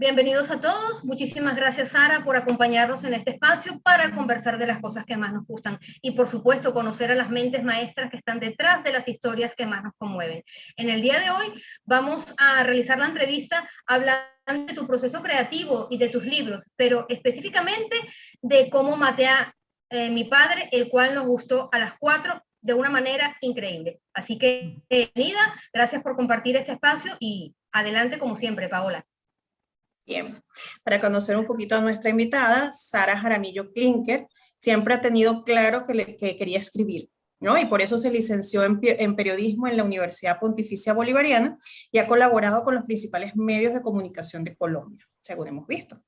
Bienvenidos a todos. Muchísimas gracias, Sara, por acompañarnos en este espacio para conversar de las cosas que más nos gustan y, por supuesto, conocer a las mentes maestras que están detrás de las historias que más nos conmueven. En el día de hoy vamos a realizar la entrevista hablando de tu proceso creativo y de tus libros, pero específicamente de cómo maté a mi padre, el cual nos gustó a las 4 de una manera increíble. Así que, bienvenida, gracias por compartir este espacio y adelante como siempre, Paola. Bien, para conocer un poquito a nuestra invitada, Sara Jaramillo Klinker, siempre ha tenido claro que quería escribir, ¿no? Y por eso se licenció en periodismo en la Universidad Pontificia Bolivariana y ha colaborado con los principales medios de comunicación de Colombia, según hemos visto.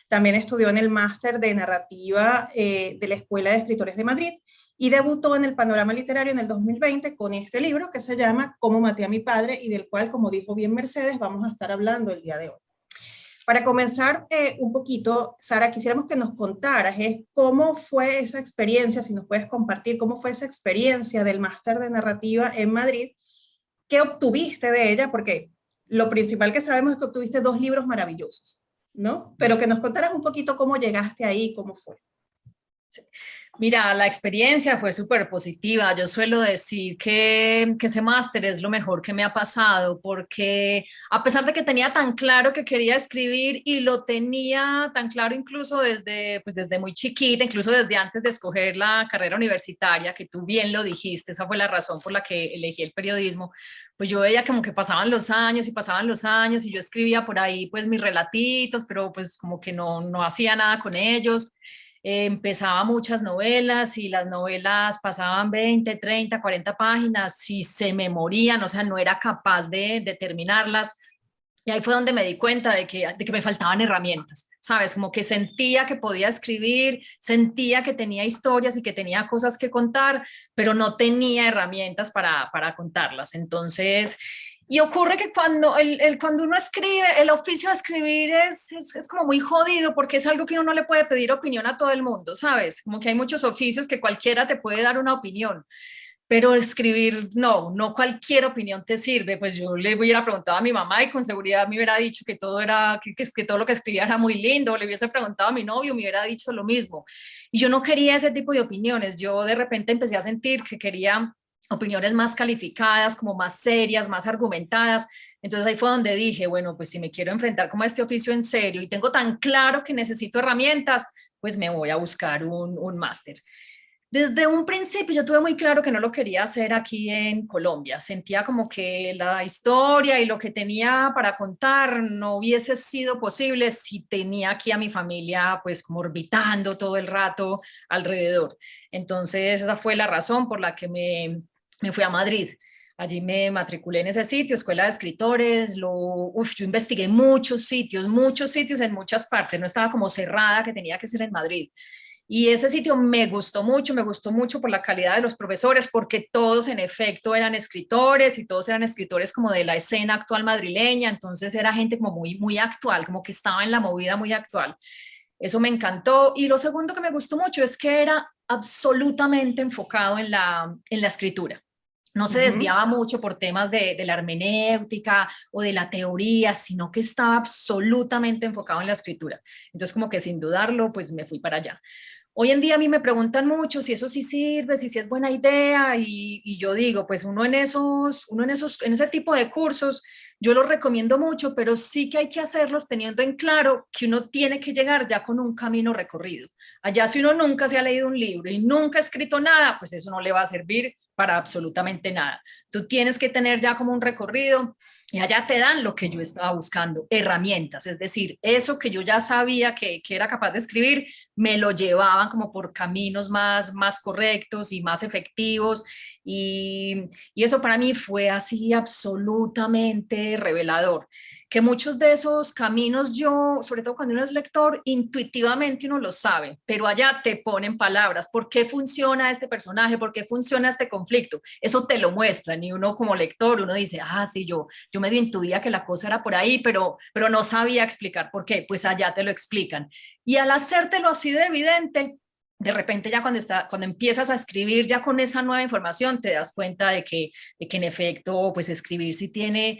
También estudió en el máster de narrativa de la Escuela de Escritores de Madrid y debutó en el panorama literario en el 2020 con este libro que se llama Cómo maté a mi padre y del cual, como dijo bien Mercedes, vamos a estar hablando el día de hoy. Para comenzar un poquito, Sara, quisiéramos que nos contaras cómo fue esa experiencia, si nos puedes compartir, cómo fue esa experiencia del máster de narrativa en Madrid, qué obtuviste de ella, porque lo principal que sabemos es que obtuviste 2 libros maravillosos, ¿no? Pero que nos contaras un poquito cómo llegaste ahí, cómo fue. Mira, la experiencia fue súper positiva. Yo suelo decir que ese máster es lo mejor que me ha pasado, porque a pesar de que tenía tan claro que quería escribir y lo tenía tan claro incluso desde muy chiquita, incluso desde antes de escoger la carrera universitaria, que tú bien lo dijiste, esa fue la razón por la que elegí el periodismo, pues yo veía como que pasaban los años y yo escribía por ahí pues mis relatitos, pero pues como que no hacía nada con ellos. Empezaba muchas novelas y las novelas pasaban 20, 30, 40 páginas y se me morían, o sea, no era capaz de terminarlas. Y ahí fue donde me di cuenta de que me faltaban herramientas, ¿sabes? Como que sentía que podía escribir, sentía que tenía historias y que tenía cosas que contar, pero no tenía herramientas para contarlas. Entonces, y ocurre que cuando uno escribe, el oficio de escribir es como muy jodido porque es algo que uno no le puede pedir opinión a todo el mundo, ¿sabes? Como que hay muchos oficios que cualquiera te puede dar una opinión, pero escribir, no cualquier opinión te sirve. Pues yo le hubiera preguntado a mi mamá y con seguridad me hubiera dicho que todo que todo lo que escribía era muy lindo, le hubiese preguntado a mi novio, me hubiera dicho lo mismo. Y yo no quería ese tipo de opiniones, yo de repente empecé a sentir que quería opiniones más calificadas, como más serias, más argumentadas. Entonces ahí fue donde dije, bueno, pues si me quiero enfrentar como a este oficio en serio y tengo tan claro que necesito herramientas, pues me voy a buscar un máster. Desde un principio yo tuve muy claro que no lo quería hacer aquí en Colombia. Sentía como que la historia y lo que tenía para contar no hubiese sido posible si tenía aquí a mi familia pues como orbitando todo el rato alrededor. Entonces esa fue la razón por la que me fui a Madrid. Allí me matriculé en ese sitio, Escuela de Escritores. Yo investigué muchos sitios en muchas partes. No estaba como cerrada que tenía que ser en Madrid. Y ese sitio me gustó mucho por la calidad de los profesores, porque todos en efecto eran escritores y todos eran escritores como de la escena actual madrileña, entonces era gente como muy actual, como que estaba en la movida muy actual. Eso me encantó. Y lo segundo que me gustó mucho es que era absolutamente enfocado en la escritura. No se desviaba mucho por temas de la hermenéutica o de la teoría, sino que estaba absolutamente enfocado en la escritura. Entonces, como que sin dudarlo, pues me fui para allá. Hoy en día a mí me preguntan mucho si eso sí sirve, si sí es buena idea, y yo digo, pues uno en ese tipo de cursos, yo los recomiendo mucho, pero sí que hay que hacerlos teniendo en claro que uno tiene que llegar ya con un camino recorrido. Allá si uno nunca se ha leído un libro y nunca ha escrito nada, pues eso no le va a servir para absolutamente nada. Tú tienes que tener ya como un recorrido. Y allá te dan lo que yo estaba buscando, herramientas, es decir, eso que yo ya sabía que era capaz de escribir, me lo llevaban como por caminos más correctos y más efectivos. Y eso para mí fue así absolutamente revelador, que muchos de esos caminos yo, sobre todo cuando uno es lector, intuitivamente uno lo sabe, pero allá te ponen palabras, ¿por qué funciona este personaje? ¿Por qué funciona este conflicto? Eso te lo muestran y uno como lector, uno dice, sí, yo medio intuía que la cosa era por ahí, pero no sabía explicar por qué, pues allá te lo explican. Y al hacértelo así de evidente, de repente ya cuando empiezas a escribir ya con esa nueva información te das cuenta de que en efecto pues escribir sí tiene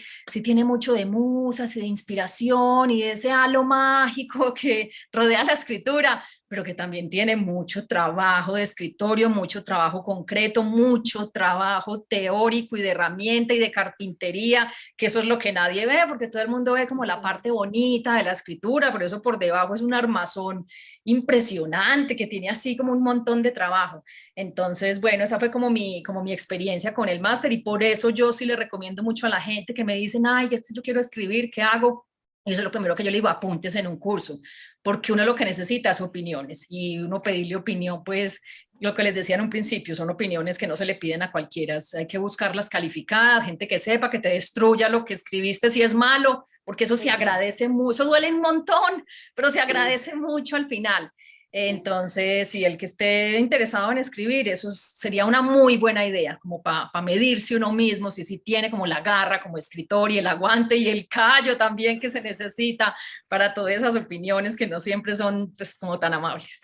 mucho de musas y de inspiración y de ese halo mágico que rodea la escritura, pero que también tiene mucho trabajo de escritorio, mucho trabajo concreto, mucho trabajo teórico y de herramienta y de carpintería, que eso es lo que nadie ve, porque todo el mundo ve como la parte bonita de la escritura, pero eso por debajo es un armazón impresionante que tiene así como un montón de trabajo. Entonces, bueno, esa fue como mi experiencia con el máster, y por eso yo sí le recomiendo mucho a la gente que me dicen, ay, esto yo quiero escribir, ¿qué hago? Y eso es lo primero que yo le digo, apúntese en un curso, porque uno lo que necesita es opiniones, y uno pedirle opinión, pues lo que les decía en un principio, son opiniones que no se le piden a cualquiera, hay que buscarlas calificadas, gente que sepa, que te destruya lo que escribiste si es malo, porque eso se agradece mucho, eso duele un montón, pero se agradece mucho al final. Entonces, si el que esté interesado en escribir, eso sería una muy buena idea, como para medirse uno mismo, si tiene como la garra como escritor y el aguante y el callo también que se necesita para todas esas opiniones que no siempre son pues, como tan amables.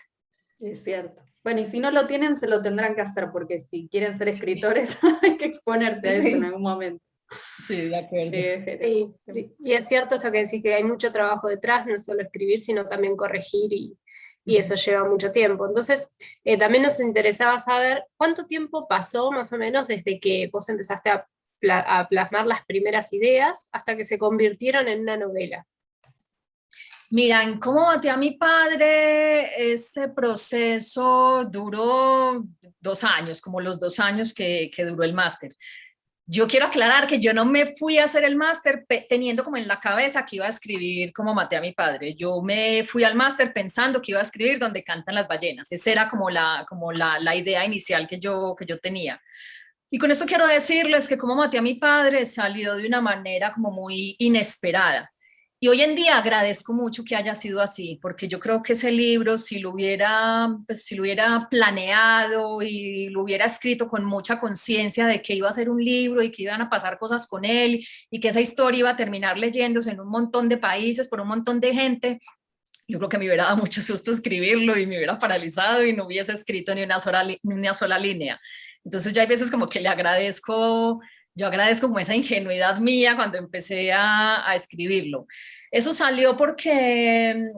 Es cierto. Bueno, y si no lo tienen, se lo tendrán que hacer, porque si quieren ser escritores, hay que exponerse a eso en algún momento. Sí, de acuerdo. Sí, y es cierto esto que decís, que hay mucho trabajo detrás, no solo escribir, sino también corregir, y eso lleva mucho tiempo. Entonces, también nos interesaba saber cuánto tiempo pasó más o menos desde que vos empezaste a plasmar las primeras ideas hasta que se convirtieron en una novela. Mira, en Cómo maté a mi padre, ese proceso duró 2 años, como los 2 años que duró el máster. Yo quiero aclarar que yo no me fui a hacer el máster teniendo como en la cabeza que iba a escribir Cómo maté a mi padre. Yo me fui al máster pensando que iba a escribir Donde cantan las ballenas. Esa era como la idea inicial que yo tenía. Y con esto quiero decirles que Cómo maté a mi padre salió de una manera como muy inesperada. Y hoy en día agradezco mucho que haya sido así, porque yo creo que ese libro, si lo hubiera planeado y lo hubiera escrito con mucha conciencia de que iba a ser un libro y que iban a pasar cosas con él y que esa historia iba a terminar leyéndose en un montón de países por un montón de gente, yo creo que me hubiera dado mucho susto escribirlo y me hubiera paralizado y no hubiese escrito ni una sola línea. Entonces yo hay veces como que yo agradezco como esa ingenuidad mía cuando empecé a escribirlo. Eso salió porque,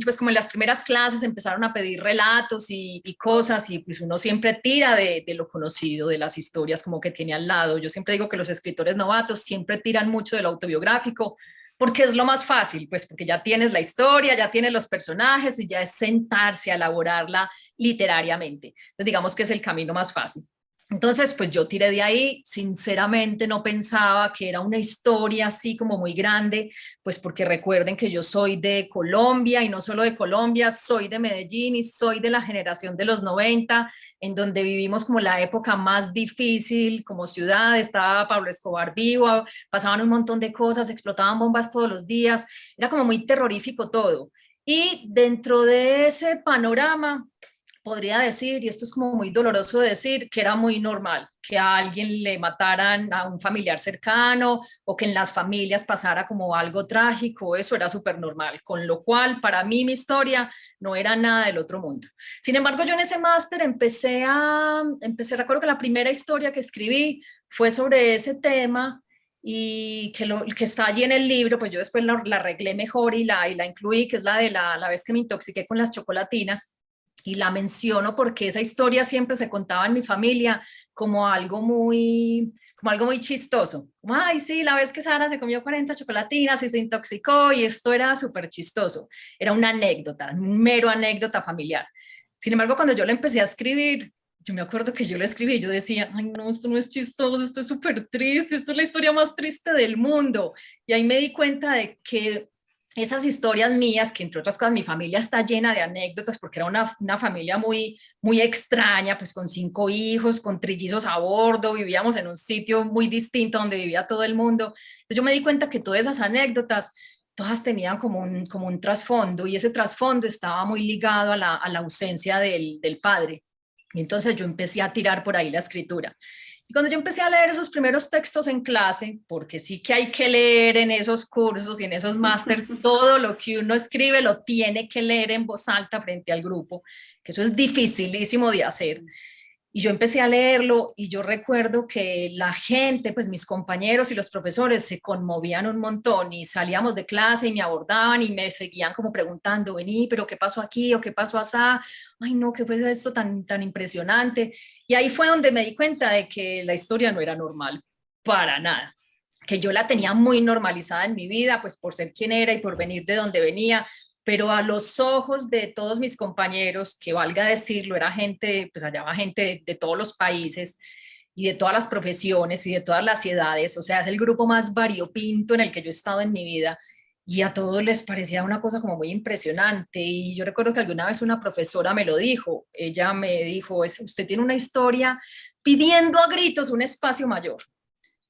pues como en las primeras clases empezaron a pedir relatos y cosas, y pues uno siempre tira de lo conocido, de las historias como que tiene al lado. Yo siempre digo que los escritores novatos siempre tiran mucho de lo autobiográfico, porque es lo más fácil, pues porque ya tienes la historia, ya tienes los personajes y ya es sentarse a elaborarla literariamente. Entonces digamos que es el camino más fácil. Entonces, pues yo tiré de ahí, sinceramente no pensaba que era una historia así como muy grande, pues porque recuerden que yo soy de Colombia y no solo de Colombia, soy de Medellín y soy de la generación de los 90, en donde vivimos como la época más difícil como ciudad, estaba Pablo Escobar vivo, pasaban un montón de cosas, explotaban bombas todos los días, era como muy terrorífico todo. Y dentro de ese panorama, podría decir, y esto es como muy doloroso de decir, que era muy normal que a alguien le mataran a un familiar cercano o que en las familias pasara como algo trágico, eso era súper normal, con lo cual para mí mi historia no era nada del otro mundo. Sin embargo, yo en ese máster recuerdo que la primera historia que escribí fue sobre ese tema, y que está allí en el libro, pues yo después la arreglé mejor y la incluí, que es la de la vez que me intoxiqué con las chocolatinas. Y la menciono porque esa historia siempre se contaba en mi familia como algo muy chistoso. Como, ay, sí, la vez que Sara se comió 40 chocolatinas y se intoxicó, y esto era súper chistoso. Era una anécdota, un mero anécdota familiar. Sin embargo, cuando yo la empecé a escribir, yo me acuerdo que yo la escribí y yo decía, ay, no, esto no es chistoso, esto es súper triste, esto es la historia más triste del mundo. Y ahí me di cuenta de que esas historias mías, que entre otras cosas mi familia está llena de anécdotas porque era una familia muy, muy extraña, pues con 5 hijos, con trillizos a bordo, vivíamos en un sitio muy distinto donde vivía todo el mundo. Entonces yo me di cuenta que todas esas anécdotas, todas tenían como un trasfondo, y ese trasfondo estaba muy ligado a la ausencia del padre. Y entonces yo empecé a tirar por ahí la escritura. Y cuando yo empecé a leer esos primeros textos en clase, porque sí que hay que leer en esos cursos y en esos máster, todo lo que uno escribe lo tiene que leer en voz alta frente al grupo, que eso es dificilísimo de hacer. Y yo empecé a leerlo y yo recuerdo que la gente, pues mis compañeros y los profesores se conmovían un montón y salíamos de clase y me abordaban y me seguían como preguntando, vení, pero ¿qué pasó aquí o qué pasó asá? Ay, no, ¿qué fue esto tan impresionante? Y ahí fue donde me di cuenta de que la historia no era normal, para nada, que yo la tenía muy normalizada en mi vida, pues por ser quien era y por venir de donde venía, pero a los ojos de todos mis compañeros, que valga decirlo, era gente, pues allá va gente de todos los países y de todas las profesiones y de todas las edades, o sea, es el grupo más variopinto en el que yo he estado en mi vida, y a todos les parecía una cosa como muy impresionante. Y yo recuerdo que alguna vez una profesora me lo dijo, ella me dijo, usted tiene una historia pidiendo a gritos un espacio mayor,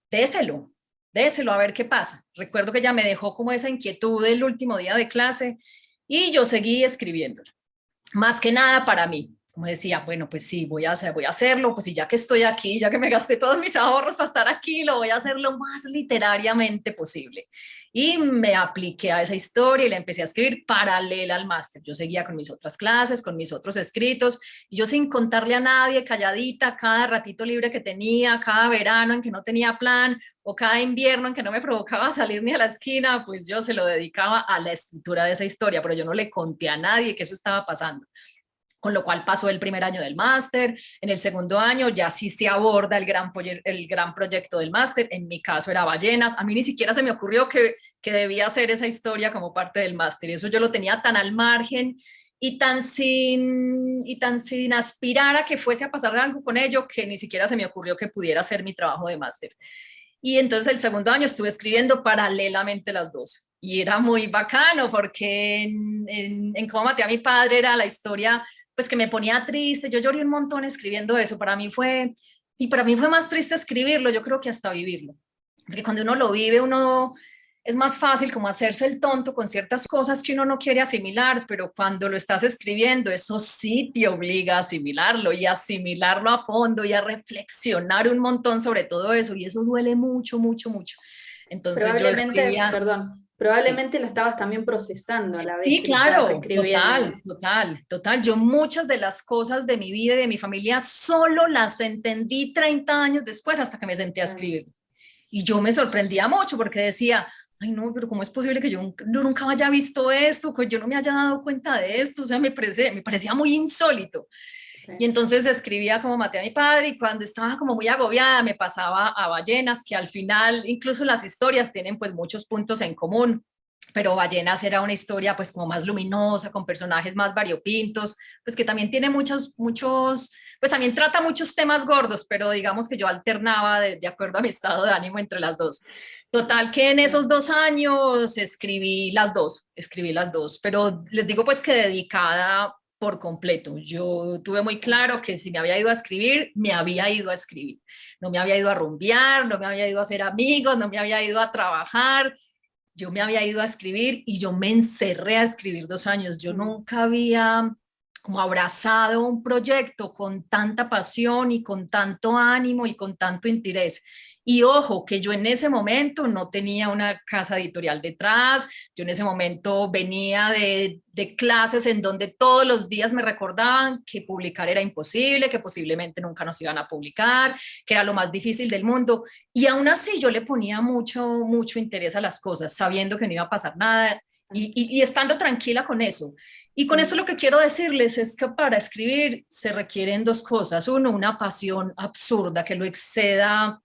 déselo. Déselo a ver qué pasa. Recuerdo que ella me dejó como esa inquietud el último día de clase y yo seguí escribiendo, más que nada para mí. Como decía, bueno, pues sí, voy a hacerlo, pues y ya que estoy aquí, ya que me gasté todos mis ahorros para estar aquí, lo voy a hacer lo más literariamente posible. Y me apliqué a esa historia y la empecé a escribir paralela al máster. Yo seguía con mis otras clases, con mis otros escritos, y yo sin contarle a nadie, calladita, cada ratito libre que tenía, cada verano en que no tenía plan, o cada invierno en que no me provocaba salir ni a la esquina, pues yo se lo dedicaba a la escritura de esa historia, pero yo no le conté a nadie que eso estaba pasando. Con lo cual pasó el primer año del máster, en el segundo año ya sí se aborda el gran proyecto del máster, en mi caso era ballenas, a mí ni siquiera se me ocurrió que debía hacer esa historia como parte del máster, y eso yo lo tenía tan al margen y tan sin aspirar a que fuese a pasar algo con ello, que ni siquiera se me ocurrió que pudiera ser mi trabajo de máster. Y entonces el segundo año estuve escribiendo paralelamente las dos. Y era muy bacano porque en Cómo maté a mi padre era la historia pues que me ponía triste. Yo lloré un montón escribiendo eso. Para mí fue más triste escribirlo, yo creo que hasta vivirlo. Porque cuando uno lo vive, uno es más fácil como hacerse el tonto con ciertas cosas que uno no quiere asimilar, pero cuando lo estás escribiendo, eso sí te obliga a asimilarlo y a asimilarlo a fondo y a reflexionar un montón sobre todo eso, y eso duele mucho, mucho, mucho. Entonces Probablemente, yo escribía... probablemente sí. Lo estabas también procesando a la vez. Sí, claro, total. Yo muchas de las cosas de mi vida y de mi familia solo las entendí 30 años después, hasta que me senté a escribir. Y yo me sorprendía mucho porque decía, ay no, pero ¿cómo es posible que yo nunca haya visto esto, que yo no me haya dado cuenta de esto? O sea, me parecía muy insólito. Sí. Y entonces escribía Cómo maté a mi padre, y cuando estaba como muy agobiada me pasaba a Ballenas, que al final incluso las historias tienen pues muchos puntos en común, pero Ballenas era una historia pues como más luminosa, con personajes más variopintos, pues que también tiene muchos, pues también trata muchos temas gordos, pero digamos que yo alternaba de acuerdo a mi estado de ánimo entre las dos. Total que en esos 2 años escribí las dos, pero les digo pues que dedicada por completo. Yo tuve muy claro que si me había ido a escribir, me había ido a escribir. No me había ido a rumbear, no me había ido a hacer amigos, no me había ido a trabajar. Yo me había ido a escribir y yo me encerré a escribir 2 años. Yo nunca había como abrazado un proyecto con tanta pasión y con tanto ánimo y con tanto interés. Y ojo, que yo en ese momento no tenía una casa editorial detrás, yo en ese momento venía de clases en donde todos los días me recordaban que publicar era imposible, que posiblemente nunca nos iban a publicar, que era lo más difícil del mundo. Y aún así yo le ponía mucho interés a las cosas, sabiendo que no iba a pasar nada y estando tranquila con eso. Y con esto lo que quiero decirles es que para escribir se requieren 2 cosas. Uno, una pasión absurda que lo exceda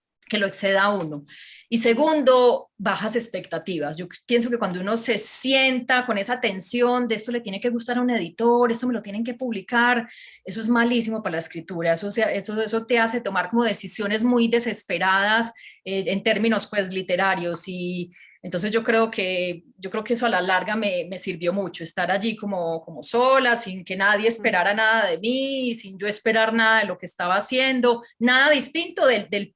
a uno. Y segundo, bajas expectativas. Yo pienso que cuando uno se sienta con esa tensión de esto le tiene que gustar a un editor, esto me lo tienen que publicar, eso es malísimo para la escritura. Eso te hace tomar como decisiones muy desesperadas en términos pues literarios. Y entonces yo creo que eso a la larga me sirvió mucho, estar allí como sola, sin que nadie esperara nada de mí, sin yo esperar nada de lo que estaba haciendo, nada distinto del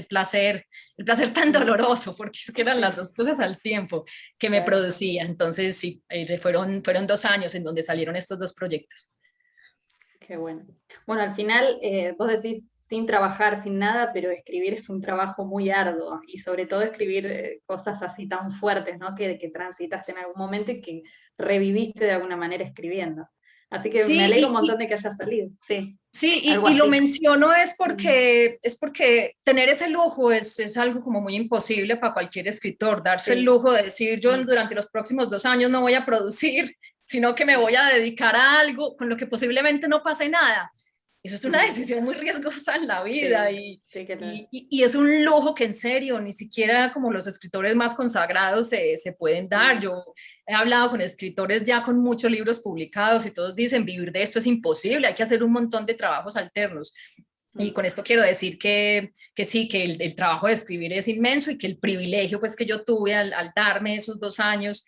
placer, el placer tan doloroso, porque es que eran las 2 cosas al tiempo que me producía. Entonces sí, fueron 2 años en donde salieron estos 2 proyectos. Qué bueno. Bueno, al final vos decís, sin trabajar, sin nada, pero escribir es un trabajo muy arduo, y sobre todo escribir cosas así tan fuertes, ¿no? Que transitaste en algún momento y que reviviste de alguna manera escribiendo. Así que me alegro un Sí, montón de que haya salido, sí. sí, Algo y lo así. menciono es porque tener ese lujo es algo como muy imposible para cualquier escritor, darse el Sí. lujo de decir yo durante los próximos 2 años no voy a producir, sino que me voy a dedicar a algo con lo que posiblemente no pase nada. Eso es una decisión muy riesgosa en la vida Sí, que y es un lujo que en serio ni siquiera como los escritores más consagrados se pueden dar. Yo he hablado con escritores ya con muchos libros publicados y todos dicen vivir de esto es imposible, hay que hacer un montón de trabajos alternos. Y con esto quiero decir que sí, que el trabajo de escribir es inmenso y que el privilegio pues, que yo tuve al darme esos 2 años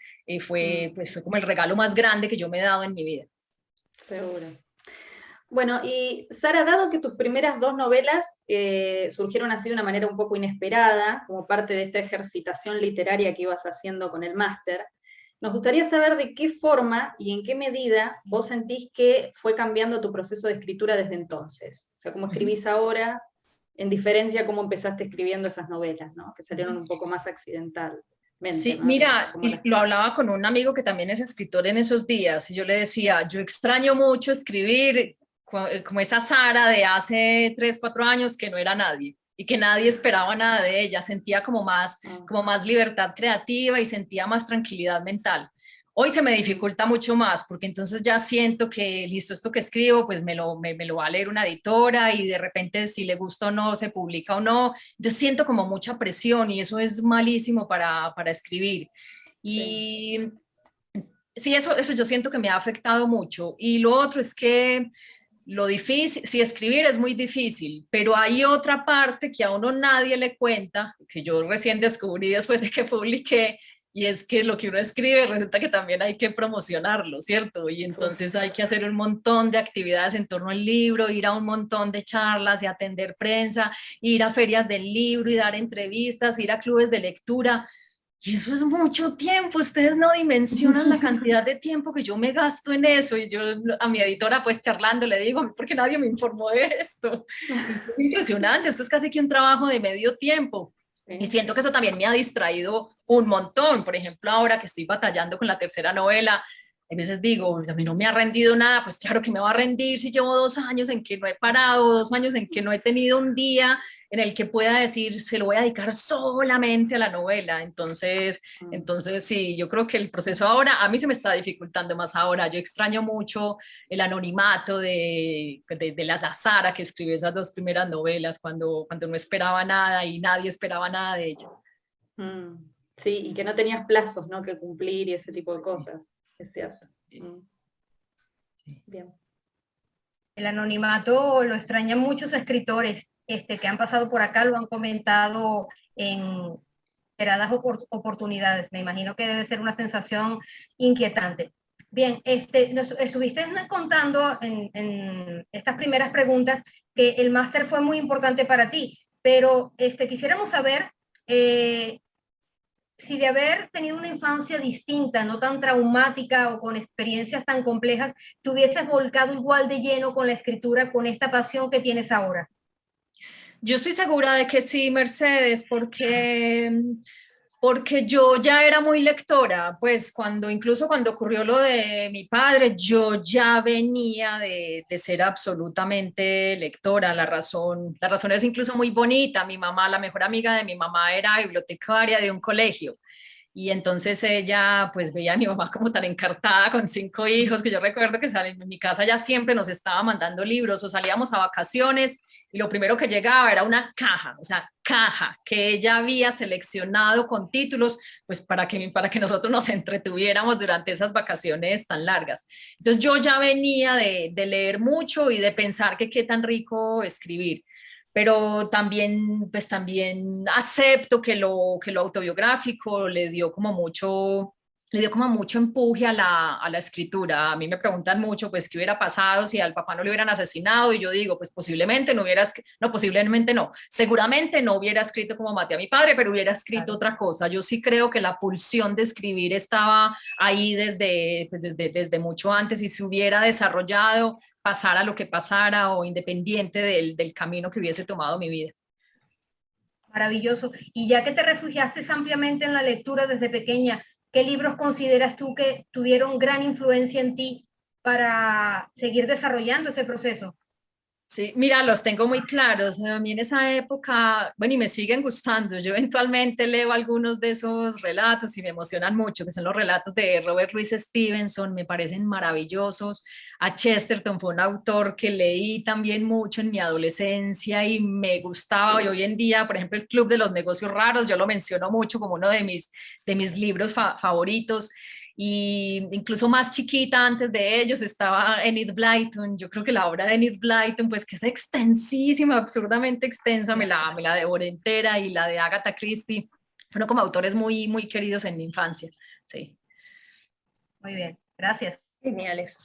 fue como el regalo más grande que yo me he dado en mi vida. seguro. Bueno, y Sara, dado que tus primeras 2 novelas surgieron así de una manera un poco inesperada, como parte de esta ejercitación literaria que ibas haciendo con el máster, nos gustaría saber de qué forma y en qué medida vos sentís que fue cambiando tu proceso de escritura desde entonces. O sea, cómo escribís ahora, en diferencia a cómo empezaste escribiendo esas novelas, ¿no? Que salieron un poco más accidentalmente. Sí, ¿No? mira, y lo hablaba con un amigo que también es escritor en esos días, y yo le decía, yo extraño mucho escribir como esa Sara de hace 3, 4 años que no era nadie y que nadie esperaba nada de ella, sentía como más libertad creativa y sentía más tranquilidad mental. Hoy se me dificulta mucho más porque entonces ya siento que listo, esto que escribo pues me lo va a leer una editora y de repente si le gusta o no, se publica o no. Yo siento como mucha presión y eso es malísimo para escribir. Y sí, eso yo siento que me ha afectado mucho. Y lo otro es que lo difícil, sí, escribir es muy difícil, pero hay otra parte que a uno nadie le cuenta, que yo recién descubrí después de que publiqué, y es que lo que uno escribe resulta que también hay que promocionarlo, ¿cierto? Y entonces hay que hacer un montón de actividades en torno al libro, ir a un montón de charlas y atender prensa, ir a ferias del libro y dar entrevistas, ir a clubes de lectura. Y eso es mucho tiempo, ustedes no dimensionan la cantidad de tiempo que yo me gasto en eso. Y yo a mi editora pues charlando le digo, ¿por qué nadie me informó de esto? Esto es impresionante, esto es casi que un trabajo de medio tiempo. Y siento que eso también me ha distraído un montón. Por ejemplo, ahora que estoy batallando con la tercera novela, a veces digo, a mí no me ha rendido nada, pues claro que me va a rendir si llevo 2 años en que no he parado, 2 años en que no he tenido un día en el que pueda decir, se lo voy a dedicar solamente a la novela. Entonces sí, yo creo que el proceso ahora, a mí se me está dificultando más ahora. Yo extraño mucho el anonimato de la Sara que escribió esas 2 primeras novelas, cuando no esperaba nada y nadie esperaba nada de ella. Sí, y que no tenías plazos, ¿no? Que cumplir y ese tipo de cosas, es cierto. Bien. El anonimato lo extrañan muchos escritores que han pasado por acá, lo han comentado en esperadas oportunidades. Me imagino que debe ser una sensación inquietante. Bien, nos estuviste contando en estas primeras preguntas que el máster fue muy importante para ti, pero quisiéramos saber si de haber tenido una infancia distinta, no tan traumática o con experiencias tan complejas, te hubieses volcado igual de lleno con la escritura, con esta pasión que tienes ahora. Yo estoy segura de que sí, Mercedes, porque yo ya era muy lectora, pues incluso cuando ocurrió lo de mi padre, yo ya venía de ser absolutamente lectora. La razón es incluso muy bonita. Mi mamá, la mejor amiga de mi mamá, era bibliotecaria de un colegio. Y entonces ella pues veía a mi mamá como tan encartada con 5 hijos, que yo recuerdo que en mi casa ya siempre nos estaba mandando libros o salíamos a vacaciones y lo primero que llegaba era una caja, o sea, caja que ella había seleccionado con títulos pues para que nosotros nos entretuviéramos durante esas vacaciones tan largas. Entonces yo ya venía de leer mucho y de pensar que qué tan rico escribir, pero también acepto que lo autobiográfico le dio como mucho le dio como mucho empuje a la escritura. A mí me preguntan mucho, pues, qué hubiera pasado si al papá no le hubieran asesinado, y yo digo, pues, posiblemente no hubiera, no, posiblemente no, seguramente no hubiera escrito como maté a mi padre, pero hubiera escrito otra cosa. Yo sí creo que la pulsión de escribir estaba ahí desde, pues, desde mucho antes, y se hubiera desarrollado, pasara lo que pasara, o independiente del camino que hubiese tomado mi vida. Maravilloso. Y ya que te refugiaste ampliamente en la lectura desde pequeña, ¿qué libros consideras tú que tuvieron gran influencia en ti para seguir desarrollando ese proceso? Sí, mira, los tengo muy claros. A mí en esa época, bueno, y me siguen gustando. Yo eventualmente leo algunos de esos relatos y me emocionan mucho, que son los relatos de Robert Louis Stevenson, me parecen maravillosos. A Chesterton fue un autor que leí también mucho en mi adolescencia y me gustaba. Y hoy en día, por ejemplo, el Club de los Negocios Raros, yo lo menciono mucho como uno de mis libros favoritos. Y incluso más chiquita, antes de ellos, estaba Enid Blyton. Yo creo que la obra de Enid Blyton, pues que es extensísima, absurdamente extensa, me la devoré entera, y la de Agatha Christie, fueron como autores muy, muy queridos en mi infancia. Sí. Muy bien, gracias. Geniales.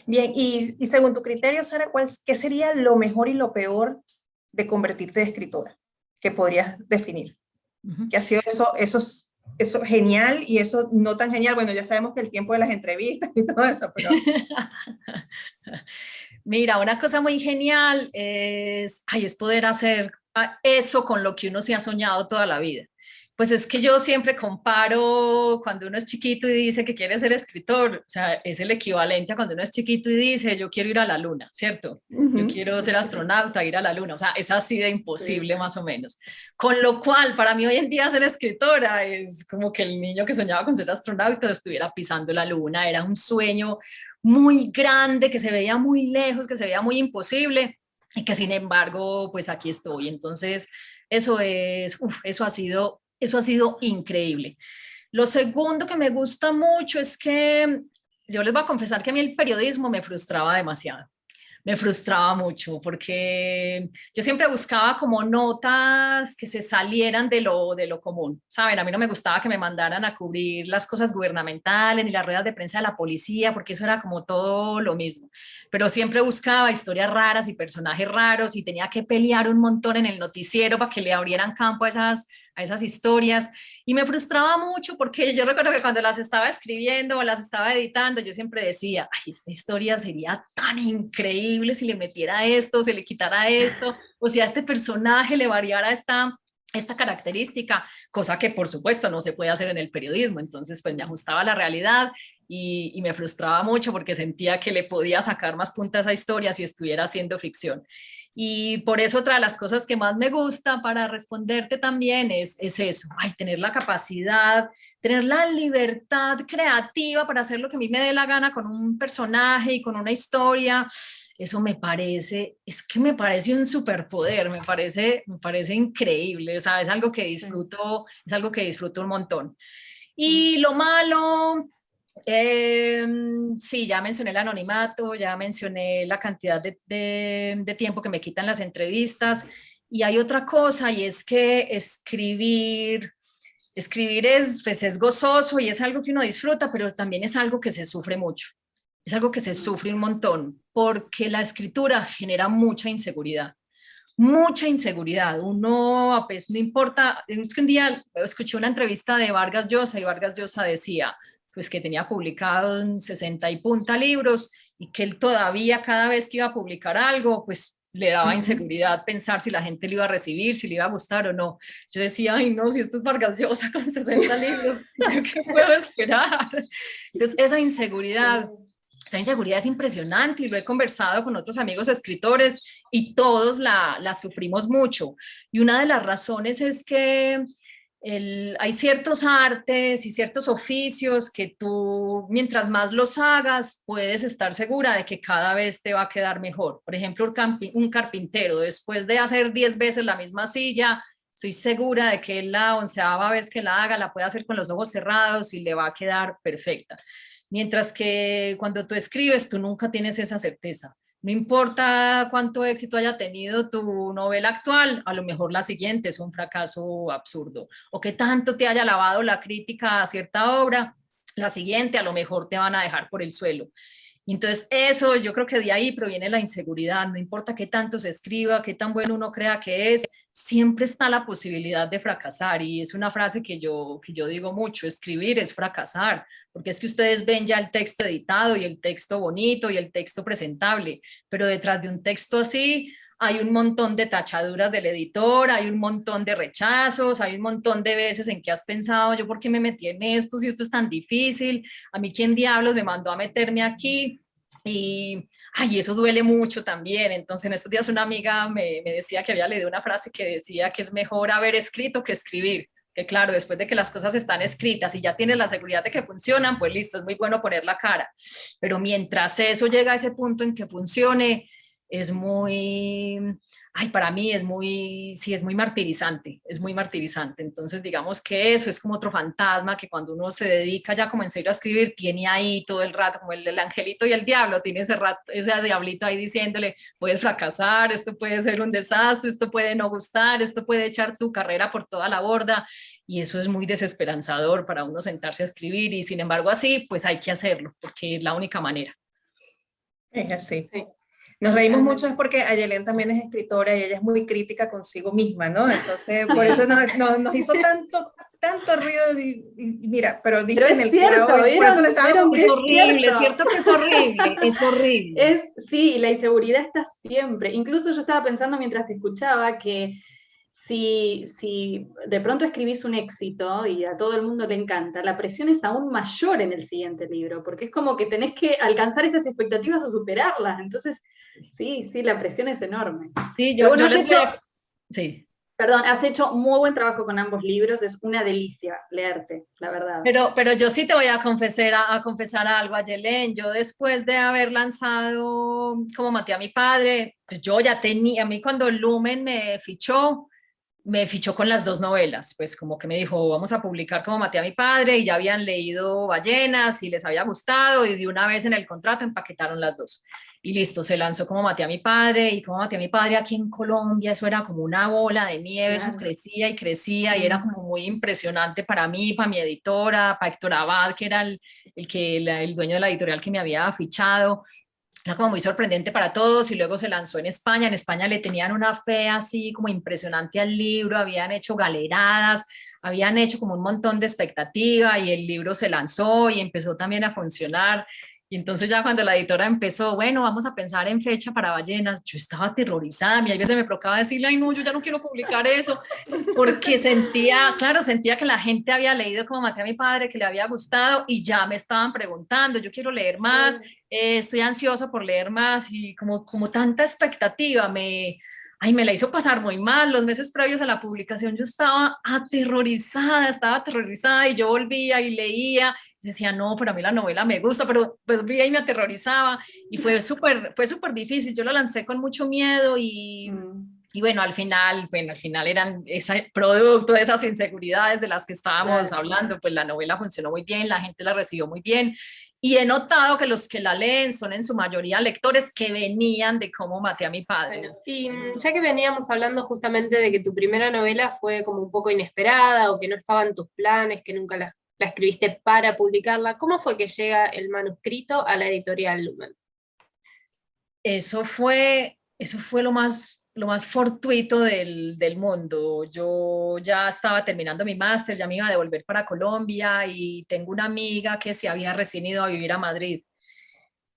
Bien, y según tu criterio, Sara, ¿qué sería lo mejor y lo peor de convertirte de escritora? ¿Qué podrías definir? ¿Qué ha sido eso genial y eso no tan genial? Bueno, ya sabemos que el tiempo de las entrevistas y todo eso, pero... Mira, una cosa muy genial es poder hacer eso con lo que uno se ha soñado toda la vida. Pues es que yo siempre comparo cuando uno es chiquito y dice que quiere ser escritor, o sea, es el equivalente a cuando uno es chiquito y dice, yo quiero ir a la luna, ¿cierto? Yo quiero ser astronauta, ir a la luna, o sea, es así de imposible más o menos. Con lo cual, para mí hoy en día ser escritora es como que el niño que soñaba con ser astronauta estuviera pisando la luna, era un sueño muy grande, que se veía muy lejos, que se veía muy imposible, y que sin embargo, pues aquí estoy. Entonces, eso ha sido increíble. Lo segundo que me gusta mucho es que yo les voy a confesar que a mí el periodismo me frustraba demasiado. Me frustraba mucho porque yo siempre buscaba como notas que se salieran de lo común, ¿saben? A mí no me gustaba que me mandaran a cubrir las cosas gubernamentales ni las ruedas de prensa de la policía, porque eso era como todo lo mismo. Pero siempre buscaba historias raras y personajes raros, y tenía que pelear un montón en el noticiero para que le abrieran campo a esas historias, y me frustraba mucho porque yo recuerdo que cuando las estaba escribiendo o las estaba editando, yo siempre decía, ay, esta historia sería tan increíble si le metiera esto, si le quitara esto, o si a este personaje le variara esta característica, cosa que por supuesto no se puede hacer en el periodismo. Entonces pues me ajustaba a la realidad y me frustraba mucho porque sentía que le podía sacar más punta a esa historia si estuviera haciendo ficción. Y por eso otra de las cosas que más me gusta para responderte también es eso, tener la capacidad, tener la libertad creativa para hacer lo que a mí me dé la gana con un personaje y con una historia. Eso me parece un superpoder, me parece increíble, o sea, es algo que disfruto un montón. Y lo malo, sí, ya mencioné el anonimato, ya mencioné la cantidad de tiempo que me quitan las entrevistas, y hay otra cosa, y es que escribir es gozoso y es algo que uno disfruta, pero también es algo que se sufre mucho, es algo que se sufre un montón, porque la escritura genera mucha inseguridad. Mucha inseguridad. Uno, pues no importa, es que un día escuché una entrevista de Vargas Llosa, y Vargas Llosa decía pues que tenía publicado 60 y punta libros, y que él todavía cada vez que iba a publicar algo, pues le daba inseguridad pensar si la gente lo iba a recibir, si le iba a gustar o no. Yo decía, ay no, si esto es Vargas Llosa con 60 libros, ¿yo qué puedo esperar? Entonces esa inseguridad es impresionante, y lo he conversado con otros amigos escritores y todos la sufrimos mucho. Y una de las razones es que hay ciertos artes y ciertos oficios que tú, mientras más los hagas, puedes estar segura de que cada vez te va a quedar mejor. Por ejemplo, un carpintero, después de hacer 10 veces la misma silla, estoy segura de que la 11ª vez que la haga, la puede hacer con los ojos cerrados y le va a quedar perfecta. Mientras que cuando tú escribes, tú nunca tienes esa certeza. No importa cuánto éxito haya tenido tu novela actual, a lo mejor la siguiente es un fracaso absurdo. O que tanto te haya alabado la crítica a cierta obra, la siguiente a lo mejor te van a dejar por el suelo. Entonces eso, yo creo que de ahí proviene la inseguridad, no importa qué tanto se escriba, qué tan bueno uno crea que es, siempre está la posibilidad de fracasar, y es una frase que yo digo mucho: escribir es fracasar, porque es que ustedes ven ya el texto editado y el texto bonito y el texto presentable, pero detrás de un texto así hay un montón de tachaduras del editor, hay un montón de rechazos, hay un montón de veces en que has pensado, yo por qué me metí en esto si esto es tan difícil, a mí quién diablos me mandó a meterme aquí, y ay, eso duele mucho también. Entonces en estos días una amiga me decía que había leído una frase que decía que es mejor haber escrito que escribir, que claro, después de que las cosas están escritas y ya tienes la seguridad de que funcionan, pues listo, es muy bueno poner la cara, pero mientras eso llega a ese punto en que funcione, es muy, ay, para mí es muy, sí, es muy martirizante, es muy martirizante. Entonces digamos que eso es como otro fantasma que cuando uno se dedica ya como en serio a escribir, tiene ahí todo el rato, como el angelito y el diablo, tiene ese rato, ese diablito ahí diciéndole, puedes fracasar, esto puede ser un desastre, esto puede no gustar, esto puede echar tu carrera por toda la borda, y eso es muy desesperanzador para uno sentarse a escribir, y sin embargo así, pues hay que hacerlo, porque es la única manera. Es así. Sí. Nos reímos mucho es porque Ayelén también es escritora y ella es muy crítica consigo misma, ¿no? Entonces, por eso nos hizo tanto ruido y mira, pero dije Pero en es el cierto, clavo, y por eso le ¿vieron estábamos... que Es horrible, cierto? es cierto que es horrible, es horrible. Sí, la inseguridad está siempre. Incluso yo estaba pensando mientras te escuchaba que si de pronto escribís un éxito y a todo el mundo le encanta, la presión es aún mayor en el siguiente libro, porque es como que tenés que alcanzar esas expectativas o superarlas. Entonces, sí, la presión es enorme. Sí, Pero bueno, sí. perdón, has hecho muy buen trabajo con ambos libros, es una delicia leerte, la verdad. Pero yo sí te voy a confesar algo, Ayelén. Yo después de haber lanzado Como maté a mi padre, pues yo ya tenía, a mí cuando Lumen me fichó con las dos novelas, pues como que me dijo, vamos a publicar Como maté a mi padre, y ya habían leído Ballenas y les había gustado, y de una vez en el contrato empaquetaron las dos. Y listo, se lanzó Como maté a mi padre, y Como maté a mi padre aquí en Colombia, eso era como una bola de nieve, Claro. eso crecía y crecía, y era como muy impresionante para mí, para mi editora, para Héctor Abad, que era el dueño de la editorial que me había fichado. Era como muy sorprendente para todos, y luego se lanzó en España le tenían una fe así como impresionante al libro, habían hecho galeradas, habían hecho como un montón de expectativa, y el libro se lanzó y empezó también a funcionar. Y entonces ya cuando la editora empezó, bueno, vamos a pensar en fecha para Ballenas, yo estaba aterrorizada, a mí a veces me provocaba decirle, ay no, yo ya no quiero publicar eso, porque sentía que la gente había leído Como maté a mi padre, que le había gustado, y ya me estaban preguntando, yo quiero leer más, estoy ansiosa por leer más, y como tanta expectativa me la hizo pasar muy mal. Los meses previos a la publicación yo estaba aterrorizada, y yo volvía y leía, y decía, no, pero a mí la novela me gusta, pero volvía y me aterrorizaba, y fue súper difícil. Yo lo lancé con mucho miedo, y bueno, al final eran ese producto de esas inseguridades de las que estábamos hablando. Pues la novela funcionó muy bien, la gente la recibió muy bien, y he notado que los que la leen son en su mayoría lectores que venían de Cómo maté a mi padre. Bueno, y ya que veníamos hablando justamente de que tu primera novela fue como un poco inesperada o que no estaba en tus planes, que nunca la escribiste para publicarla, ¿cómo fue que llega el manuscrito a la editorial Lumen? Eso fue lo más fortuito del mundo. Yo ya estaba terminando mi máster, ya me iba a devolver para Colombia, y tengo una amiga que se había recién ido a vivir a Madrid.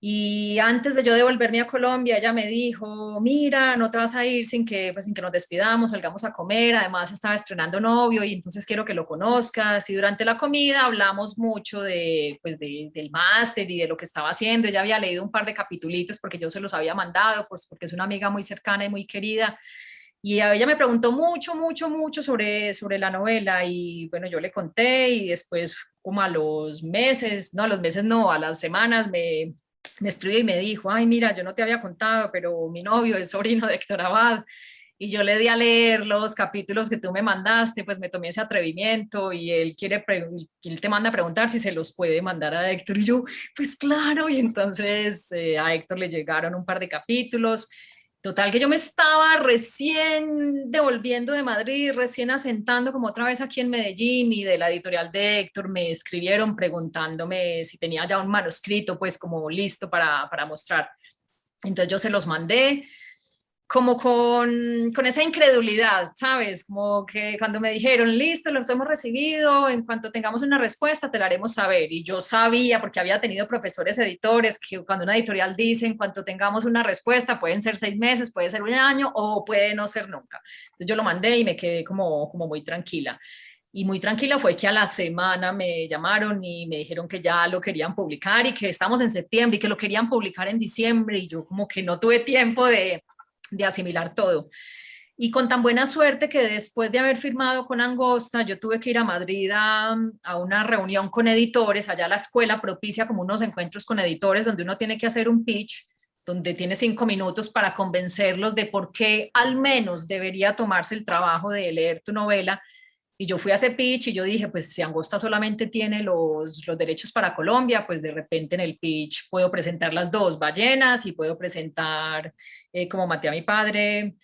Y antes de yo devolverme a Colombia, ella me dijo, mira, no te vas a ir sin que nos despidamos, salgamos a comer. Además estaba estrenando novio, y entonces quiero que lo conozcas. Y durante la comida hablamos mucho del máster y de lo que estaba haciendo. Ella había leído un par de capitulitos porque yo se los había mandado, pues porque es una amiga muy cercana y muy querida. Y ella me preguntó mucho sobre la novela, y bueno, yo le conté, y después como a las semanas me escribió y me dijo, ay, mira, yo no te había contado, pero mi novio es sobrino de Héctor Abad, y yo le di a leer los capítulos que tú me mandaste, pues me tomé ese atrevimiento, y él te manda a preguntar si se los puede mandar a Héctor, y yo, pues claro. Y entonces a Héctor le llegaron un par de capítulos, Total, que yo me estaba recién devolviendo de Madrid, recién asentando como otra vez aquí en Medellín, y de la editorial de Héctor me escribieron preguntándome si tenía ya un manuscrito, pues como listo para mostrar. Entonces yo se los mandé como con esa incredulidad, ¿sabes? Como que cuando me dijeron, listo, los hemos recibido, en cuanto tengamos una respuesta te la haremos saber. Y yo sabía, porque había tenido profesores editores, que cuando una editorial dice, en cuanto tengamos una respuesta, pueden ser 6 meses, puede ser un año o puede no ser nunca. Entonces yo lo mandé y me quedé como muy tranquila. Y muy tranquila fue que a la semana me llamaron y me dijeron que ya lo querían publicar y que estamos en septiembre y que lo querían publicar en diciembre, y yo como que no tuve tiempo de asimilar todo. Y con tan buena suerte que después de haber firmado con Angosta, yo tuve que ir a Madrid a una reunión con editores. Allá la escuela propicia como unos encuentros con editores donde uno tiene que hacer un pitch, donde tiene 5 minutos para convencerlos de por qué al menos debería tomarse el trabajo de leer tu novela. Y yo fui a ese pitch y yo dije, pues si Angosta solamente tiene los derechos para Colombia, pues de repente en el pitch puedo presentar las dos, Ballenas, y puedo presentar Como maté a mi padre,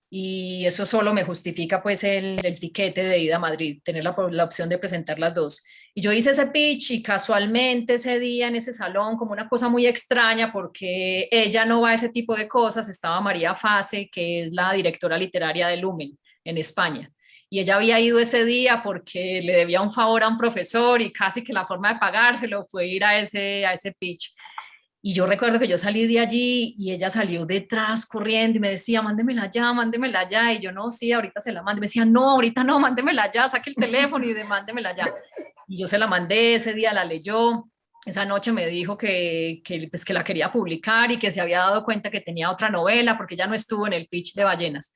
y eso solo me justifica pues el tiquete de ida a Madrid, tener la opción de presentar las dos. Y yo hice ese pitch y casualmente ese día en ese salón, como una cosa muy extraña, porque ella no va a ese tipo de cosas, estaba María Fase, que es la directora literaria de Lumen en España. Y ella había ido ese día porque le debía un favor a un profesor y casi que la forma de pagárselo fue ir a ese pitch. Y yo recuerdo que yo salí de allí y ella salió detrás corriendo y me decía, mándemela ya, mándemela ya. Y yo, no, sí, ahorita se la mando. Y me decía, no, ahorita no, mándemela ya, saque el teléfono y mándemela ya. Y yo se la mandé, ese día la leyó. Esa noche me dijo pues, que la quería publicar y que se había dado cuenta que tenía otra novela porque ya no estuvo en el pitch de Ballenas,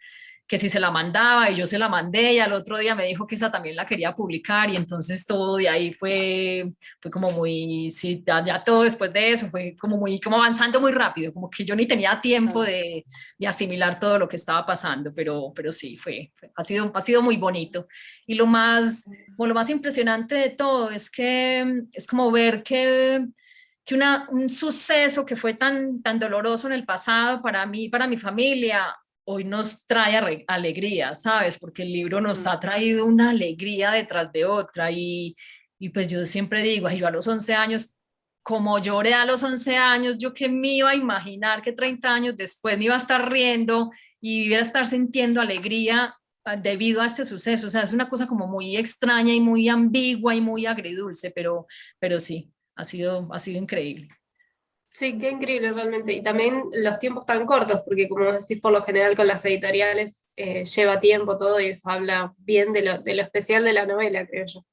que si se la mandaba, y yo se la mandé, y al otro día me dijo que esa también la quería publicar, y entonces todo de ahí fue como muy, sí, ya todo después de eso fue como avanzando muy rápido, como que yo ni tenía tiempo de asimilar todo lo que estaba pasando, pero sí, ha sido muy bonito. Y lo más impresionante de todo es que es como ver que un suceso que fue tan doloroso en el pasado para mí, para mi familia, hoy nos trae alegría, ¿sabes? Porque el libro nos ha traído una alegría detrás de otra, y pues yo siempre digo, ay, yo a los 11 años, como lloré a los 11 años, yo que me iba a imaginar que 30 años después me iba a estar riendo y iba a estar sintiendo alegría debido a este suceso. O sea, es una cosa como muy extraña y muy ambigua y muy agridulce, pero sí, ha sido increíble. Sí, qué increíble realmente. Y también los tiempos tan cortos, porque como decís, por lo general con las editoriales lleva tiempo todo, y eso habla bien de lo especial de la novela, creo yo.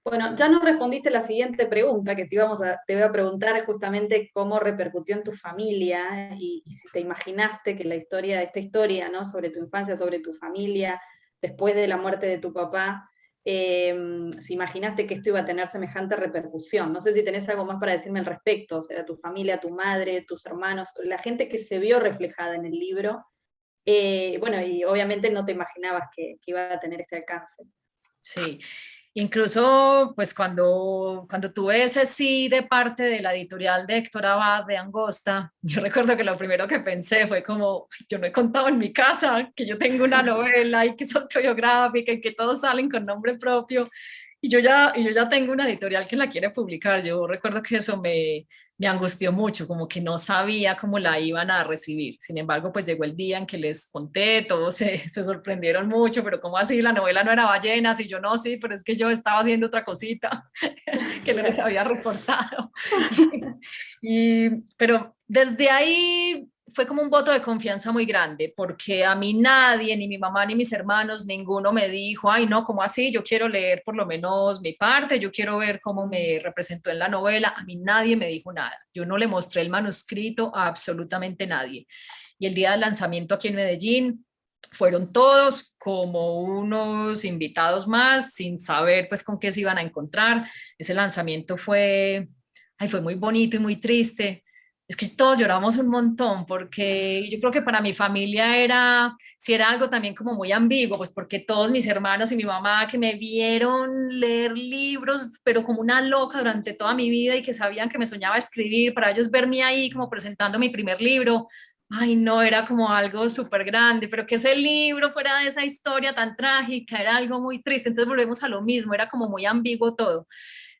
Bueno, ya nos respondiste la siguiente pregunta que te voy a preguntar justamente cómo repercutió en tu familia y si te imaginaste que esta historia, ¿no? Sobre tu infancia, sobre tu familia, después de la muerte de tu papá, si imaginaste que esto iba a tener semejante repercusión. No sé si tenés algo más para decirme al respecto, o sea, tu familia, tu madre, tus hermanos, la gente que se vio reflejada en el libro. Bueno, y obviamente no te imaginabas que iba a tener este alcance. Sí, incluso pues cuando tuve ese sí de parte de la editorial de Héctor Abad de Angosta, yo recuerdo que lo primero que pensé fue como, yo no he contado en mi casa que yo tengo una novela y que es autobiográfica y que todos salen con nombre propio, y yo ya tengo una editorial que la quiere publicar. Yo recuerdo que eso me angustió mucho, como que no sabía cómo la iban a recibir. Sin embargo, pues llegó el día en que les conté, todos se sorprendieron mucho, pero ¿cómo así? La novela no era Ballenas, y yo no, sí, pero es que yo estaba haciendo otra cosita que no les había reportado. Pero desde ahí fue como un voto de confianza muy grande, porque a mí nadie, ni mi mamá ni mis hermanos, ninguno me dijo, ay no, ¿cómo así? Yo quiero leer por lo menos mi parte, yo quiero ver cómo me representó en la novela. A mí nadie me dijo nada, yo no le mostré el manuscrito a absolutamente nadie. Y el día del lanzamiento aquí en Medellín, fueron todos como unos invitados más, sin saber pues con qué se iban a encontrar. Ese lanzamiento fue muy bonito y muy triste, Es que todos lloramos un montón porque yo creo que para mi familia era, si era algo también como muy ambiguo, pues porque todos mis hermanos y mi mamá que me vieron leer libros, pero como una loca durante toda mi vida y que sabían que me soñaba escribir, para ellos verme ahí como presentando mi primer libro, ay no, era como algo súper grande, pero que ese libro fuera de esa historia tan trágica, era algo muy triste, entonces volvemos a lo mismo, era como muy ambiguo todo.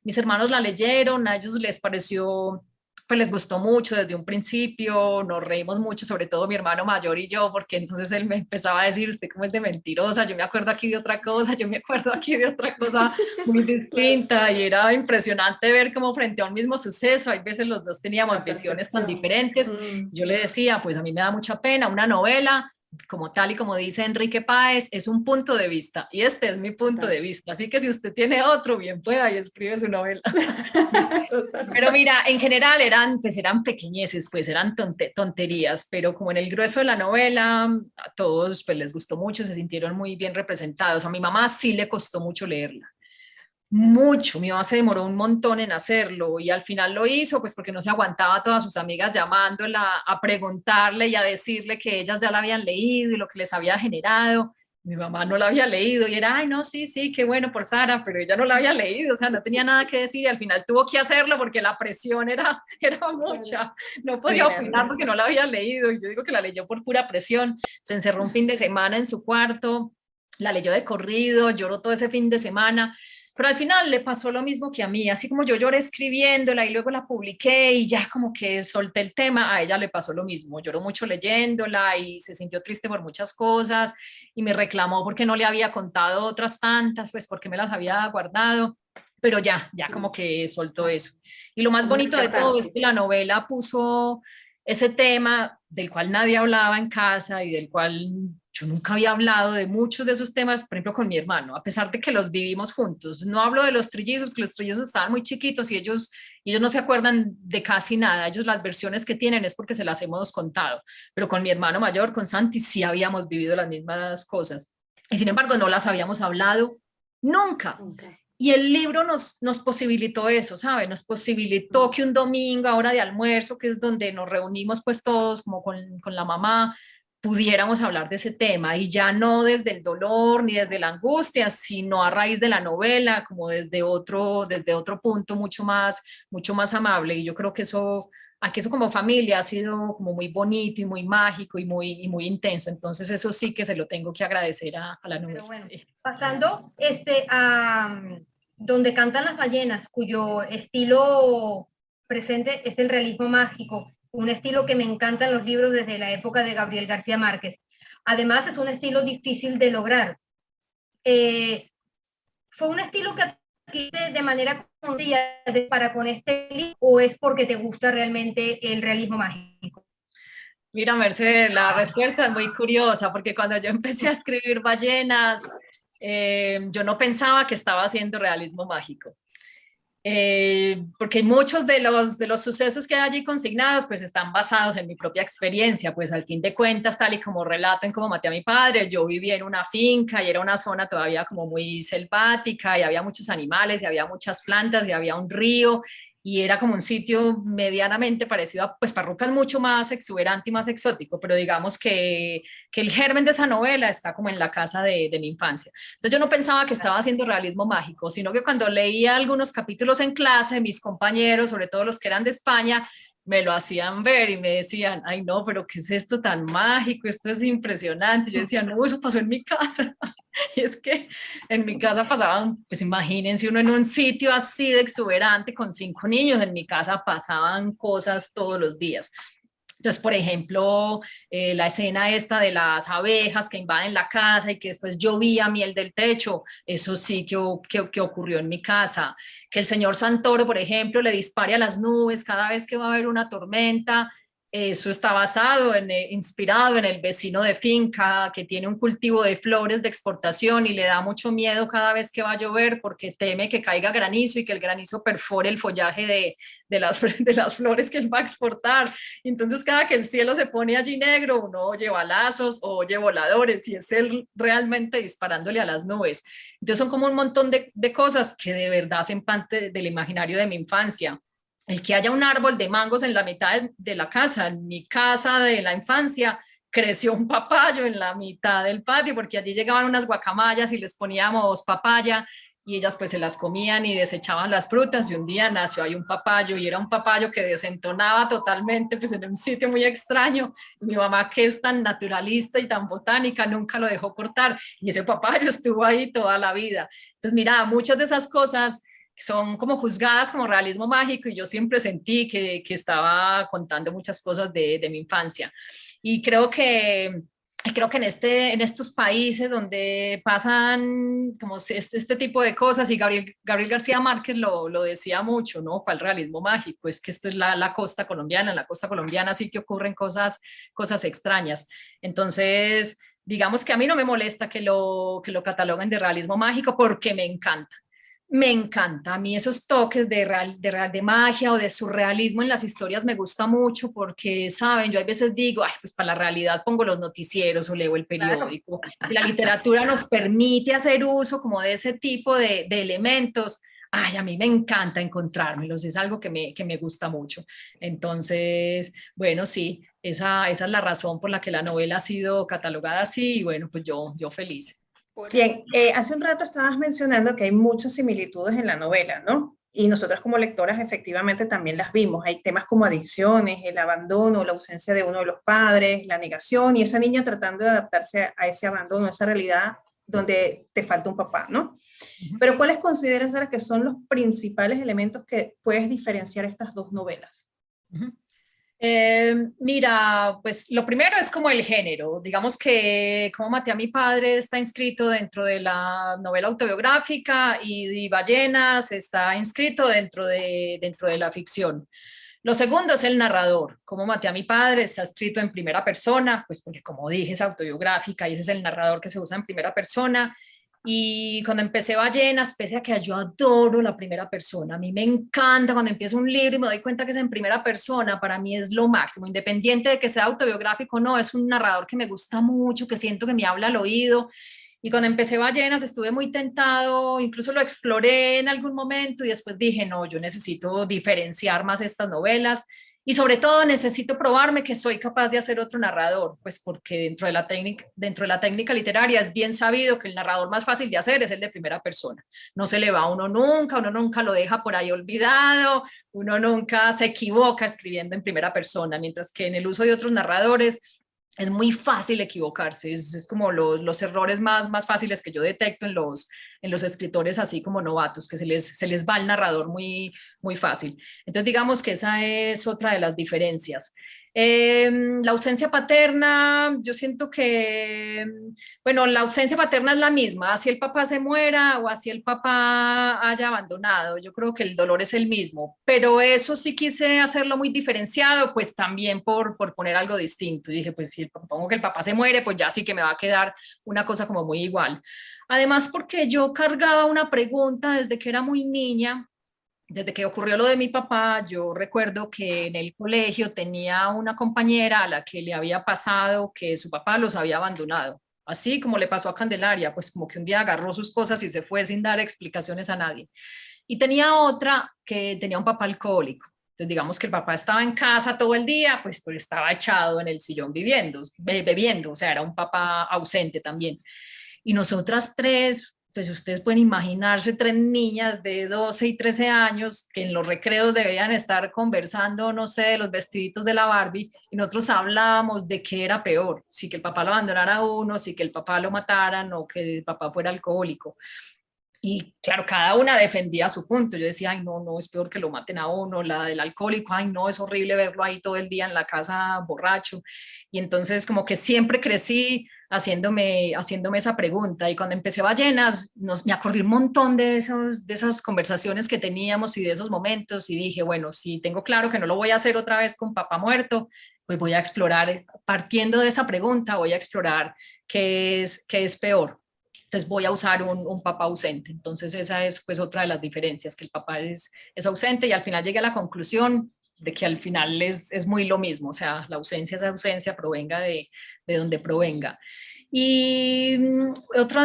Mis hermanos la leyeron, a ellos les pareció, pues les gustó mucho desde un principio, nos reímos mucho, sobre todo mi hermano mayor y yo, porque entonces él me empezaba a decir, usted como es de mentirosa, yo me acuerdo aquí de otra cosa, yo me acuerdo aquí de otra cosa muy distinta, y era impresionante ver cómo frente a un mismo suceso, hay veces los dos teníamos visiones tan diferentes. Yo le decía, pues a mí me da mucha pena, una novela como tal y como dice Enrique Páez, es un punto de vista y este es mi punto de vista, así que si usted tiene otro, bien pueda y escribe su novela. Pero mira, en general eran pequeñeces, pues eran tonterías, pero como en el grueso de la novela, a todos pues les gustó mucho, se sintieron muy bien representados. A mi mamá sí le costó mucho leerla. Mucho, mi mamá se demoró un montón en hacerlo y al final lo hizo pues porque no se aguantaba a todas sus amigas llamándola a preguntarle y a decirle que ellas ya la habían leído y lo que les había generado. Mi mamá no la había leído y era, ay no, sí, sí, qué bueno por Sara, pero ella no la había leído, o sea, no tenía nada que decir y al final tuvo que hacerlo porque la presión era mucha, no podía opinar porque no la había leído y yo digo que la leyó por pura presión, se encerró un fin de semana en su cuarto, la leyó de corrido, lloró todo ese fin de semana. Pero al final le pasó lo mismo que a mí, así como yo lloré escribiéndola y luego la publiqué y ya como que solté el tema, a ella le pasó lo mismo, lloró mucho leyéndola y se sintió triste por muchas cosas y me reclamó porque no le había contado otras tantas, pues porque me las había guardado, pero ya como que soltó eso. Y lo más bonito de todo es que la novela puso ese tema del cual nadie hablaba en casa y del cual yo nunca había hablado de muchos de esos temas, por ejemplo, con mi hermano, a pesar de que los vivimos juntos. No hablo de los trillizos, porque los trillizos estaban muy chiquitos y ellos no se acuerdan de casi nada. Ellos las versiones que tienen es porque se las hemos contado. Pero con mi hermano mayor, con Santi, sí habíamos vivido las mismas cosas. Y sin embargo, no las habíamos hablado nunca. Y el libro nos posibilitó eso, ¿sabe? Nos posibilitó que un domingo, a hora de almuerzo, que es donde nos reunimos pues todos como con la mamá, pudiéramos hablar de ese tema y ya no desde el dolor ni desde la angustia, sino a raíz de la novela, como desde otro punto mucho más amable. Y yo creo que eso, aquí eso como familia ha sido como muy bonito y muy mágico y muy intenso. Entonces eso sí que se lo tengo que agradecer a la novela. Pero bueno, pasando a Donde cantan las ballenas, cuyo estilo presente es el realismo mágico, un estilo que me encanta en los libros desde la época de Gabriel García Márquez. Además, es un estilo difícil de lograr. ¿Fue un estilo que adquiriste de manera consciente para con este libro o es porque te gusta realmente el realismo mágico? Mira, Mercedes, la respuesta es muy curiosa porque cuando yo empecé a escribir ballenas, yo no pensaba que estaba haciendo realismo mágico. Porque muchos de los sucesos que hay allí consignados pues están basados en mi propia experiencia, pues al fin de cuentas, tal y como relato en Cómo maté a mi padre, yo vivía en una finca y era una zona todavía como muy selvática y había muchos animales y había muchas plantas y había un río y era como un sitio medianamente parecido a pues Parrucas, mucho más exuberante y más exótico, pero digamos que el germen de esa novela está como en la casa de mi infancia. Entonces yo no pensaba que estaba haciendo realismo mágico, sino que cuando leía algunos capítulos en clase, mis compañeros, sobre todo los que eran de España, me lo hacían ver y me decían, ay no, pero ¿qué es esto tan mágico? Esto es impresionante. Yo decía, no, eso pasó en mi casa. Y es que en mi casa pasaban, pues imagínense uno en un sitio así de exuberante con 5 niños, en mi casa pasaban cosas todos los días. Entonces, por ejemplo, la escena esta de las abejas que invaden la casa y que después llovía miel del techo, eso sí que ocurrió en mi casa. Que el señor Santoro, por ejemplo, le dispare a las nubes cada vez que va a haber una tormenta, eso está basado inspirado en el vecino de finca que tiene un cultivo de flores de exportación y le da mucho miedo cada vez que va a llover porque teme que caiga granizo y que el granizo perfore el follaje de las flores que él va a exportar. Entonces cada que el cielo se pone allí negro, uno oye balazos o oye voladores y es él realmente disparándole a las nubes. Entonces son como un montón de cosas que de verdad hacen parte del imaginario de mi infancia. el que haya un árbol de mangos en la mitad de la casa. En mi casa de la infancia creció un papayo en la mitad del patio, porque allí llegaban unas guacamayas y les poníamos papaya, y ellas pues se las comían y desechaban las frutas, y un día nació ahí un papayo, y era un papayo que desentonaba totalmente, pues en un sitio muy extraño. Mi mamá, que es tan naturalista y tan botánica, nunca lo dejó cortar, y ese papayo estuvo ahí toda la vida. Entonces mira, muchas de esas cosas son como juzgadas como realismo mágico, y yo siempre sentí que estaba contando muchas cosas de mi infancia. Y creo que en estos países donde pasan como este tipo de cosas, y Gabriel García Márquez lo decía mucho, ¿no? Para el realismo mágico, es que esto es la costa colombiana, en la costa colombiana sí que ocurren cosas extrañas. Entonces, digamos que a mí no me molesta que lo cataloguen de realismo mágico, porque me encanta. Me encanta, a mí esos toques de magia o de surrealismo en las historias me gusta mucho, porque, saben, yo a veces digo, ay, pues para la realidad pongo los noticieros o leo el periódico. Claro. La literatura nos permite hacer uso como de ese tipo de elementos. Ay, a mí me encanta encontrármelos, es algo que me gusta mucho. Entonces, bueno, sí, esa es la razón por la que la novela ha sido catalogada así, y bueno, pues yo feliz. Bien, hace un rato estabas mencionando que hay muchas similitudes en la novela, ¿no? Y nosotras como lectoras efectivamente también las vimos. Hay temas como adicciones, el abandono, la ausencia de uno de los padres, la negación, y esa niña tratando de adaptarse a ese abandono, a esa realidad donde te falta un papá, ¿no? Pero ¿cuáles consideras, Sara, que son los principales elementos que puedes diferenciar estas dos novelas? Mira, pues lo primero es como el género. Digamos que Cómo maté a mi padre está inscrito dentro de la novela autobiográfica, y Ballenas está inscrito dentro de la ficción. Lo segundo es el narrador. Cómo maté a mi padre está escrito en primera persona, pues porque, como dije, es autobiográfica, y ese es el narrador que se usa en primera persona. Y cuando empecé Ballenas, pese a que yo adoro la primera persona, a mí me encanta cuando empiezo un libro y me doy cuenta que es en primera persona, para mí es lo máximo, independiente de que sea autobiográfico o no, es un narrador que me gusta mucho, que siento que me habla al oído. Y cuando empecé Ballenas estuve muy tentado, incluso lo exploré en algún momento, y después dije, no, yo necesito diferenciar más estas novelas, y sobre todo necesito probarme que soy capaz de hacer otro narrador, pues porque dentro de la técnica literaria es bien sabido que el narrador más fácil de hacer es el de primera persona. No se le va a uno nunca lo deja por ahí olvidado, uno nunca se equivoca escribiendo en primera persona, mientras que en el uso de otros narradores es muy fácil equivocarse, es como los errores más fáciles que yo detecto en los escritores así como novatos, que se les va el narrador muy fácil. Entonces digamos que esa es otra de las diferencias. La ausencia paterna, yo siento que, bueno, la ausencia paterna es la misma, así el papá se muera o así el papá haya abandonado, yo creo que el dolor es el mismo, pero eso sí quise hacerlo muy diferenciado, pues también por poner algo distinto. Y dije, pues si pongo que el papá se muere, pues ya sí que me va a quedar una cosa como muy igual. Además, porque yo cargaba una pregunta desde que era muy niña. Desde que ocurrió lo de mi papá, yo recuerdo que en el colegio tenía una compañera a la que le había pasado que su papá los había abandonado, así como le pasó a Candelaria, pues como que un día agarró sus cosas y se fue sin dar explicaciones a nadie. Y tenía otra que tenía un papá alcohólico. Entonces digamos que el papá estaba en casa todo el día, pues estaba echado en el sillón bebiendo, o sea, era un papá ausente también. Y nosotras tres, pues ustedes pueden imaginarse, tres niñas de 12 y 13 años que en los recreos deberían estar conversando, no sé, de los vestiditos de la Barbie, y nosotros hablábamos de qué era peor, si que el papá lo abandonara a uno, si que el papá lo mataran o que el papá fuera alcohólico. Y claro, cada una defendía su punto. Yo decía, ay, no, es peor que lo maten a uno. La del alcohólico, ay, no, es horrible verlo ahí todo el día en la casa borracho. Y entonces como que siempre crecí haciéndome esa pregunta. Y cuando empecé Ballenas, me acordé un montón de esas conversaciones que teníamos y de esos momentos. Y dije, bueno, si tengo claro que no lo voy a hacer otra vez con papá muerto, pues voy a explorar, partiendo de esa pregunta, voy a explorar qué es peor. Entonces voy a usar un papá ausente. Entonces esa es pues otra de las diferencias, que el papá es ausente, y al final llegué a la conclusión de que al final es muy lo mismo, o sea, la ausencia es ausencia, provenga de donde provenga. Y otra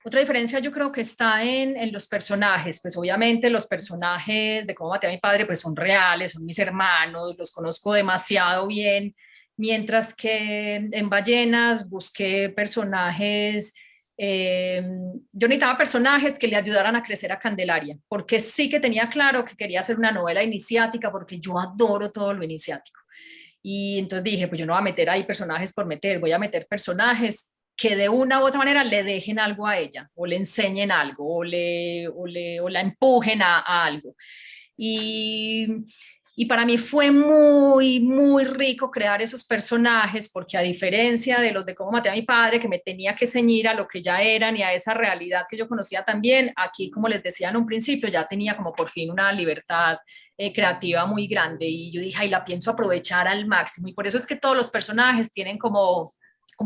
Otra diferencia yo creo que está en los personajes. Pues obviamente los personajes de Cómo maté a mi padre pues son reales, son mis hermanos, los conozco demasiado bien, mientras que en Ballenas busqué personajes, yo necesitaba personajes que le ayudaran a crecer a Candelaria, porque sí que tenía claro que quería hacer una novela iniciática, porque yo adoro todo lo iniciático. Y entonces dije, pues yo no voy a meter ahí personajes por meter, voy a meter personajes que de una u otra manera le dejen algo a ella, o le enseñen algo, o la empujen a algo. Y, y para mí fue muy, muy rico crear esos personajes, porque a diferencia de los de Cómo maté a mi padre, que me tenía que ceñir a lo que ya eran y a esa realidad que yo conocía también, aquí, como les decía en un principio, ya tenía como por fin una libertad creativa muy grande, y yo dije, ay, la pienso aprovechar al máximo, y por eso es que todos los personajes tienen como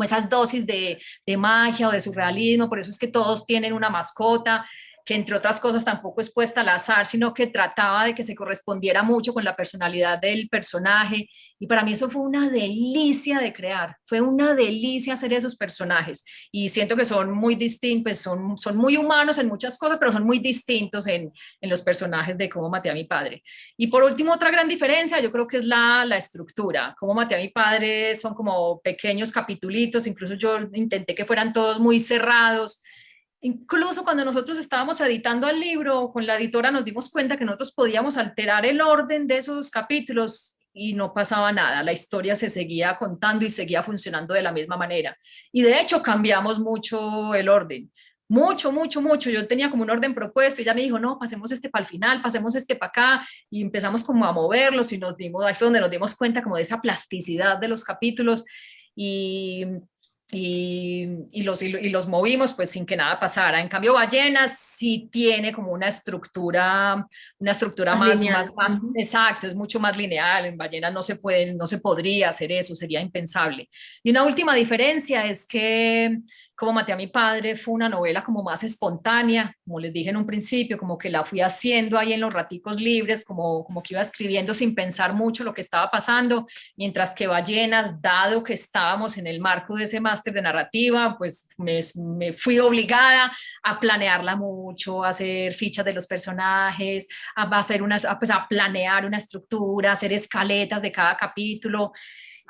esas dosis de magia o de surrealismo, por eso es que todos tienen una mascota, que entre otras cosas tampoco es puesta al azar, sino que trataba de que se correspondiera mucho con la personalidad del personaje, y para mí eso fue una delicia de crear, fue una delicia hacer esos personajes, y siento que son muy distintos, son muy humanos en muchas cosas, pero son muy distintos en los personajes de Cómo maté a mi padre. Y por último, otra gran diferencia, yo creo que es la estructura. Cómo maté a mi padre son como pequeños capitulitos, incluso yo intenté que fueran todos muy cerrados. Incluso cuando nosotros estábamos editando el libro, con la editora nos dimos cuenta que nosotros podíamos alterar el orden de esos capítulos y no pasaba nada, la historia se seguía contando y seguía funcionando de la misma manera. Y de hecho cambiamos mucho el orden, mucho, mucho, mucho. Yo tenía como un orden propuesto y ella me dijo, no, pasemos este para el final, pasemos este para acá, y empezamos como a moverlos y ahí fue donde nos dimos cuenta como de esa plasticidad de los capítulos. Y los movimos pues sin que nada pasara. En cambio, Ballenas sí tiene como una estructura más, exacto, es mucho más lineal. En Ballenas no se podría hacer eso, sería impensable. Y una última diferencia es que Cómo maté a mi padre fue una novela como más espontánea, como les dije en un principio, como que la fui haciendo ahí en los raticos libres, como que iba escribiendo sin pensar mucho lo que estaba pasando, mientras que Ballenas, dado que estábamos en el marco de ese máster de narrativa, pues me fui obligada a planearla mucho, a hacer fichas de los personajes, pues a planear una estructura, a hacer escaletas de cada capítulo.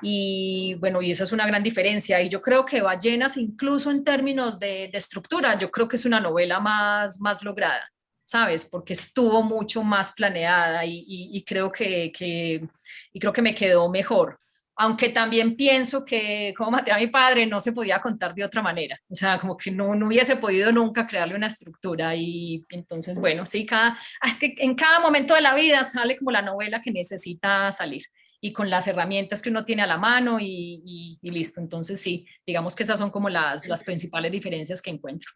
Y bueno, y esa es una gran diferencia. Y yo creo que Ballenas, incluso en términos de estructura, yo creo que es una novela más lograda, ¿sabes? Porque estuvo mucho más planeada, y creo y creo que me quedó mejor. Aunque también pienso que Cómo maté a mi padre no se podía contar de otra manera. O sea, como que no hubiese podido nunca crearle una estructura. Y entonces, bueno, sí, es que en cada momento de la vida sale como la novela que necesita salir, y con las herramientas que uno tiene a la mano, y listo. Entonces sí, digamos que esas son como las principales diferencias que encuentro.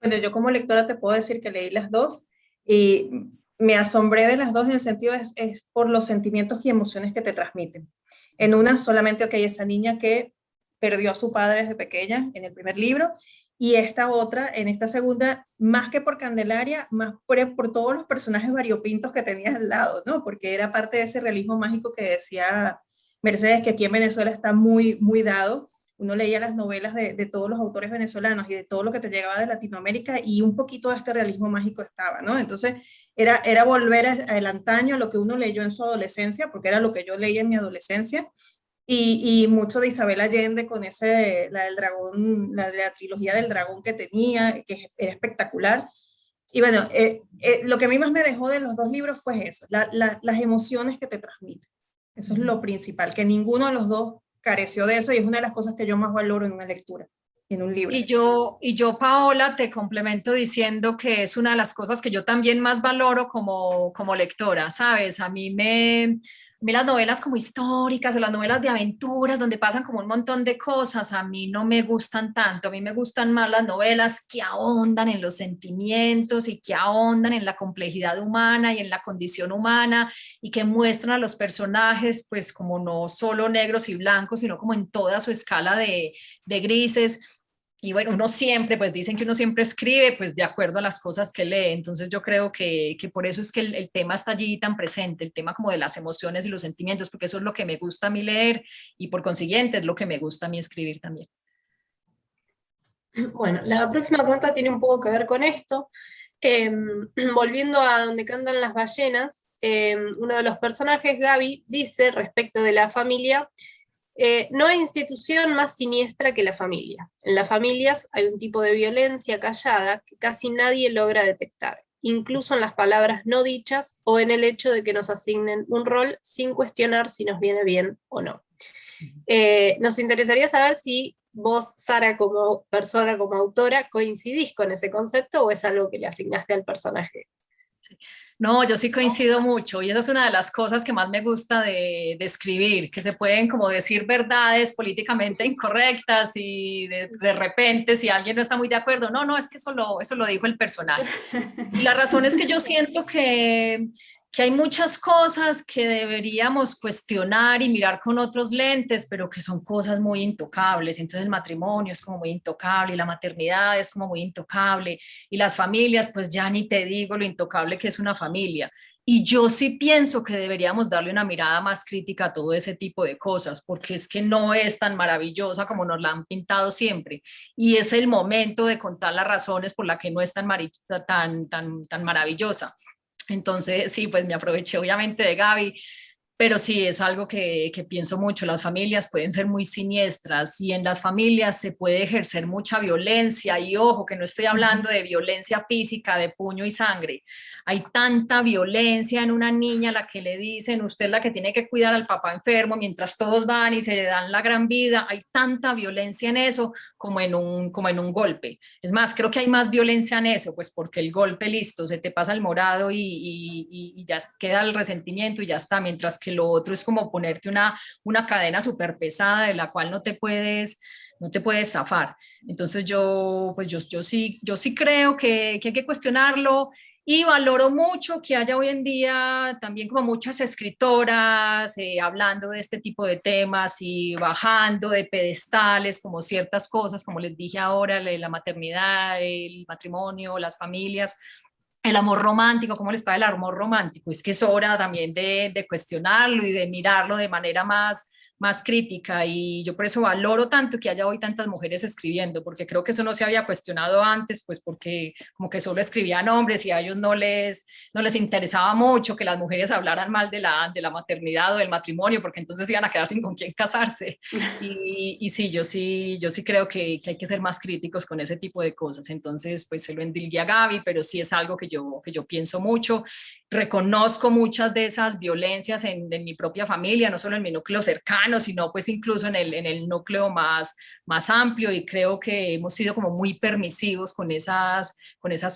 Bueno, yo como lectora te puedo decir que leí las dos y me asombré de las dos, en el sentido es por los sentimientos y emociones que te transmiten. En una solamente, ok, esa niña que perdió a su padre desde pequeña en el primer libro, y esta otra, en esta segunda, más que por Candelaria, más por todos los personajes variopintos que tenías al lado, ¿no? Porque era parte de ese realismo mágico que decía Mercedes, que aquí en Venezuela está muy, muy dado. Uno leía las novelas de todos los autores venezolanos y de todo lo que te llegaba de Latinoamérica, y un poquito de este realismo mágico estaba, ¿no? Entonces era volver al antaño, a lo que uno leyó en su adolescencia, porque era lo que yo leía en mi adolescencia, y mucho de Isabel Allende con la del dragón, de la trilogía del dragón que tenía, que era espectacular. Y bueno, lo que a mí más me dejó de los dos libros fue eso, las emociones que te transmiten. Eso es lo principal, que ninguno de los dos careció de eso, y es una de las cosas que yo más valoro en una lectura, en un libro. Y yo, Paola, te complemento diciendo que es una de las cosas que yo también más valoro como lectora, ¿sabes? A mí las novelas como históricas, o las novelas de aventuras donde pasan como un montón de cosas, a mí no me gustan tanto. A mí me gustan más las novelas que ahondan en los sentimientos y que ahondan en la complejidad humana y en la condición humana, y que muestran a los personajes pues como no solo negros y blancos, sino como en toda su escala de grises. Y bueno, uno siempre, pues dicen que uno siempre escribe pues de acuerdo a las cosas que lee. Entonces yo creo que por eso es que el tema está allí tan presente, el tema como de las emociones y los sentimientos, porque eso es lo que me gusta a mí leer, y por consiguiente es lo que me gusta a mí escribir también. Bueno, la próxima pregunta tiene un poco que ver con esto. Volviendo a donde cantan las ballenas, uno de los personajes, Gaby, dice respecto de la familia: no hay institución más siniestra que la familia. En las familias hay un tipo de violencia callada que casi nadie logra detectar, incluso en las palabras no dichas o en el hecho de que nos asignen un rol sin cuestionar si nos viene bien o no. Nos interesaría saber si vos, Sara, como persona, como autora, coincidís con ese concepto o es algo que le asignaste al personaje. No, yo sí coincido mucho y esa es una de las cosas que más me gusta de escribir, que se pueden como decir verdades políticamente incorrectas y de repente si alguien no está muy de acuerdo, no, es que eso lo dijo el personaje. Y la razón es que yo siento que hay muchas cosas que deberíamos cuestionar y mirar con otros lentes, pero que son cosas muy intocables. Entonces el matrimonio es como muy intocable y la maternidad es como muy intocable y las familias, pues ya ni te digo lo intocable que es una familia. Y yo sí pienso que deberíamos darle una mirada más crítica a todo ese tipo de cosas, porque es que no es tan maravillosa como nos la han pintado siempre. Y es el momento de contar las razones por las que no es tan maravillosa. Entonces, sí, pues me aproveché obviamente de Gaby, pero sí es algo que pienso mucho. Las familias pueden ser muy siniestras y en las familias se puede ejercer mucha violencia. Y ojo, que no estoy hablando de violencia física, de puño y sangre. Hay tanta violencia en una niña a la que le dicen, usted es la que tiene que cuidar al papá enfermo mientras todos van y se dan la gran vida. Hay tanta violencia en eso como en un golpe. Es más, creo que hay más violencia en eso, pues porque el golpe, listo, se te pasa el morado y ya queda el resentimiento y ya está, mientras que lo otro es como ponerte una cadena súper pesada de la cual no te puedes zafar. Entonces yo sí creo que hay que cuestionarlo y valoro mucho que haya hoy en día también como muchas escritoras hablando de este tipo de temas y bajando de pedestales como ciertas cosas, como les dije ahora, la maternidad, el matrimonio, las familias, el amor romántico, ¿cómo les parece el amor romántico? Es que es hora también de cuestionarlo y de mirarlo de manera más crítica y yo por eso valoro tanto que haya hoy tantas mujeres escribiendo, porque creo que eso no se había cuestionado antes, pues porque como que solo escribían hombres y a ellos no les interesaba mucho que las mujeres hablaran mal de la maternidad o del matrimonio, porque entonces iban a quedar sin con quién casarse. Y sí, yo sí creo que hay que ser más críticos con ese tipo de cosas. Entonces, pues se lo endilgué a Gaby, pero sí es algo que yo pienso mucho. Reconozco muchas de esas violencias en mi propia familia, no solo en mi núcleo cercano, sino pues incluso en el núcleo más amplio y creo que hemos sido como muy permisivos con esas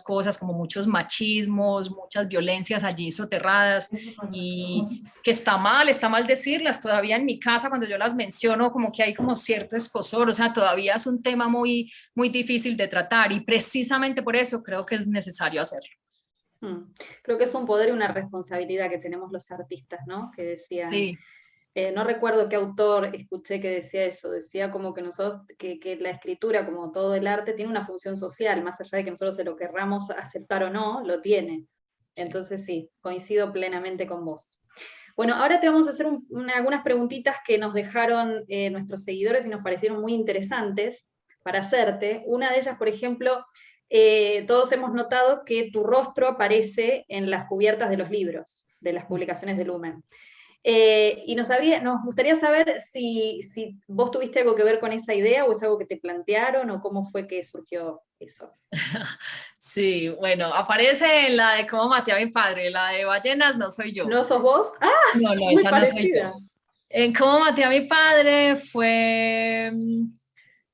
cosas, como muchos machismos, muchas violencias allí soterradas y que está mal decirlas. Todavía en mi casa cuando yo las menciono como que hay como cierto escozor, o sea, todavía es un tema muy difícil de tratar y precisamente por eso creo que es necesario hacerlo. Creo que es un poder y una responsabilidad que tenemos los artistas, ¿no? Que decían, Sí. No recuerdo qué autor escuché que decía eso, decía como que nosotros, que la escritura, como todo el arte, tiene una función social, más allá de que nosotros se lo querramos aceptar o no, lo tiene. Entonces sí, coincido plenamente con vos. Bueno, ahora te vamos a hacer algunas preguntitas que nos dejaron nuestros seguidores y nos parecieron muy interesantes para hacerte. Una de ellas, por ejemplo, todos hemos notado que tu rostro aparece en las cubiertas de los libros, de las publicaciones de Lumen. Y nos gustaría saber si vos tuviste algo que ver con esa idea o es algo que te plantearon o cómo fue que surgió eso. Sí, bueno, aparece en la de Cómo maté a mi padre, la de ballenas no soy yo. ¿No sos vos? ¡Ah! No, muy esa no soy parecida. yo. En Cómo maté a mi padre fue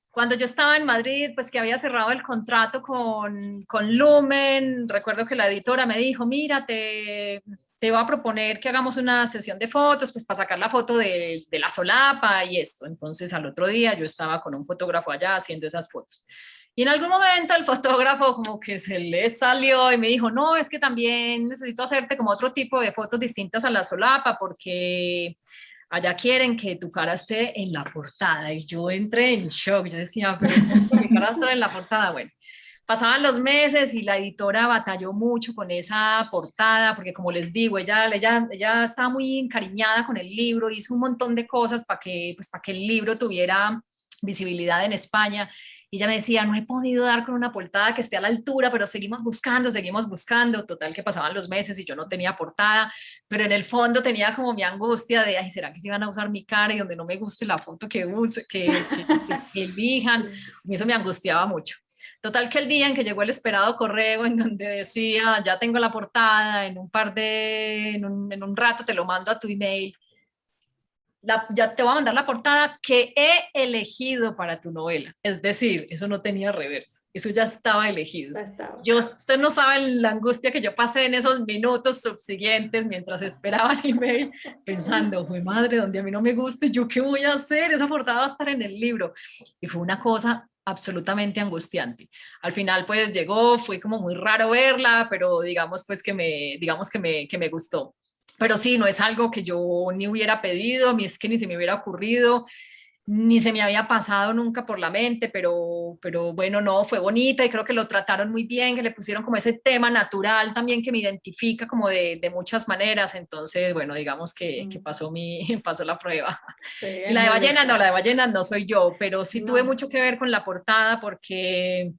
cuando yo estaba en Madrid, pues que había cerrado el contrato con Lumen. Recuerdo que la editora me dijo, mira, te voy a proponer que hagamos una sesión de fotos, pues para sacar la foto de la solapa y esto. Entonces al otro día yo estaba con un fotógrafo allá haciendo esas fotos. Y en algún momento el fotógrafo como que se le salió y me dijo, no, es que también necesito hacerte como otro tipo de fotos distintas a la solapa porque allá quieren que tu cara esté en la portada. Y yo entré en shock, yo decía, pero ¿cómo mi cara está en la portada? Bueno, pasaban los meses y la editora batalló mucho con esa portada, porque como les digo, ella estaba muy encariñada con el libro, hizo un montón de cosas para que el libro tuviera visibilidad en España. y ella me decía, no he podido dar con una portada que esté a la altura, pero seguimos buscando, total que pasaban los meses y yo no tenía portada, pero en el fondo tenía como mi angustia de, ay, ¿será que se van a usar mi cara y donde no me guste la foto que use, que elijan? Y eso me angustiaba mucho. Total que el día en que llegó el esperado correo en donde decía, ya tengo la portada, en un rato te lo mando a tu email, ya te voy a mandar la portada que he elegido para tu novela. Es decir, eso no tenía reversa, eso ya estaba elegido. Usted no sabe la angustia que yo pasé en esos minutos subsiguientes mientras esperaba el email, pensando, fue madre, donde a mí no me guste, ¿yo qué voy a hacer? Esa portada va a estar en el libro. Y fue una cosa absolutamente angustiante. Al final pues llegó, fue como muy raro verla, pero digamos pues que me gustó. Pero sí, no es algo que yo ni hubiera pedido, a mí es que ni se me hubiera ocurrido, ni se me había pasado nunca por la mente, pero bueno, no, fue bonita y creo que lo trataron muy bien, que le pusieron como ese tema natural también que me identifica como de muchas maneras, entonces, bueno, digamos que pasó la prueba. Y la de ballena no soy yo, pero sí tuve mucho que ver con la portada porque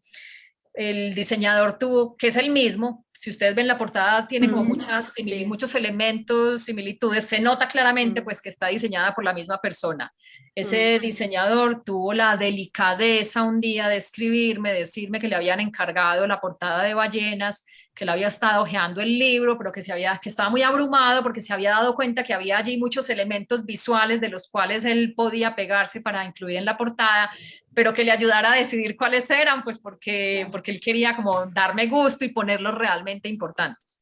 el diseñador tuvo, que es el mismo, si ustedes ven la portada, tiene como muchos elementos, similitudes, se nota claramente pues que está diseñada por la misma persona. Ese diseñador tuvo la delicadeza un día de escribirme, decirme que le habían encargado la portada de Ballenas, que le había estado hojeando el libro, pero que estaba muy abrumado porque se había dado cuenta que había allí muchos elementos visuales de los cuales él podía pegarse para incluir en la portada, pero que le ayudara a decidir cuáles eran, pues porque él quería como darme gusto y ponerlos realmente importantes.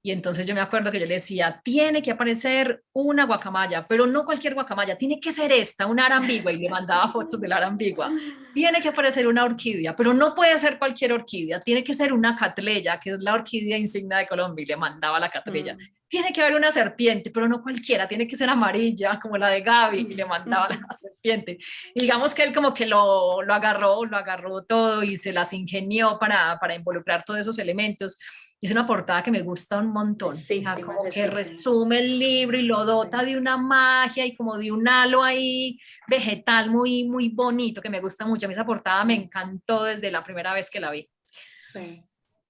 Y entonces yo me acuerdo que yo le decía, tiene que aparecer una guacamaya, pero no cualquier guacamaya, tiene que ser esta, una arambigua, y le mandaba fotos de la arambigua. Tiene que aparecer una orquídea, pero no puede ser cualquier orquídea, tiene que ser una catleya, que es la orquídea insignia de Colombia, y le mandaba la catleya. Tiene que haber una serpiente, pero no cualquiera, tiene que ser amarilla, como la de Gaby, y le mandaba la serpiente. Y digamos que él como que lo agarró todo y se las ingenió para involucrar todos esos elementos. Es una portada que me gusta un montón, o sea, como que resume el libro y lo dota de una magia y como de un halo ahí vegetal muy, muy bonito, que me gusta mucho. A mí esa portada me encantó desde la primera vez que la vi. Sí.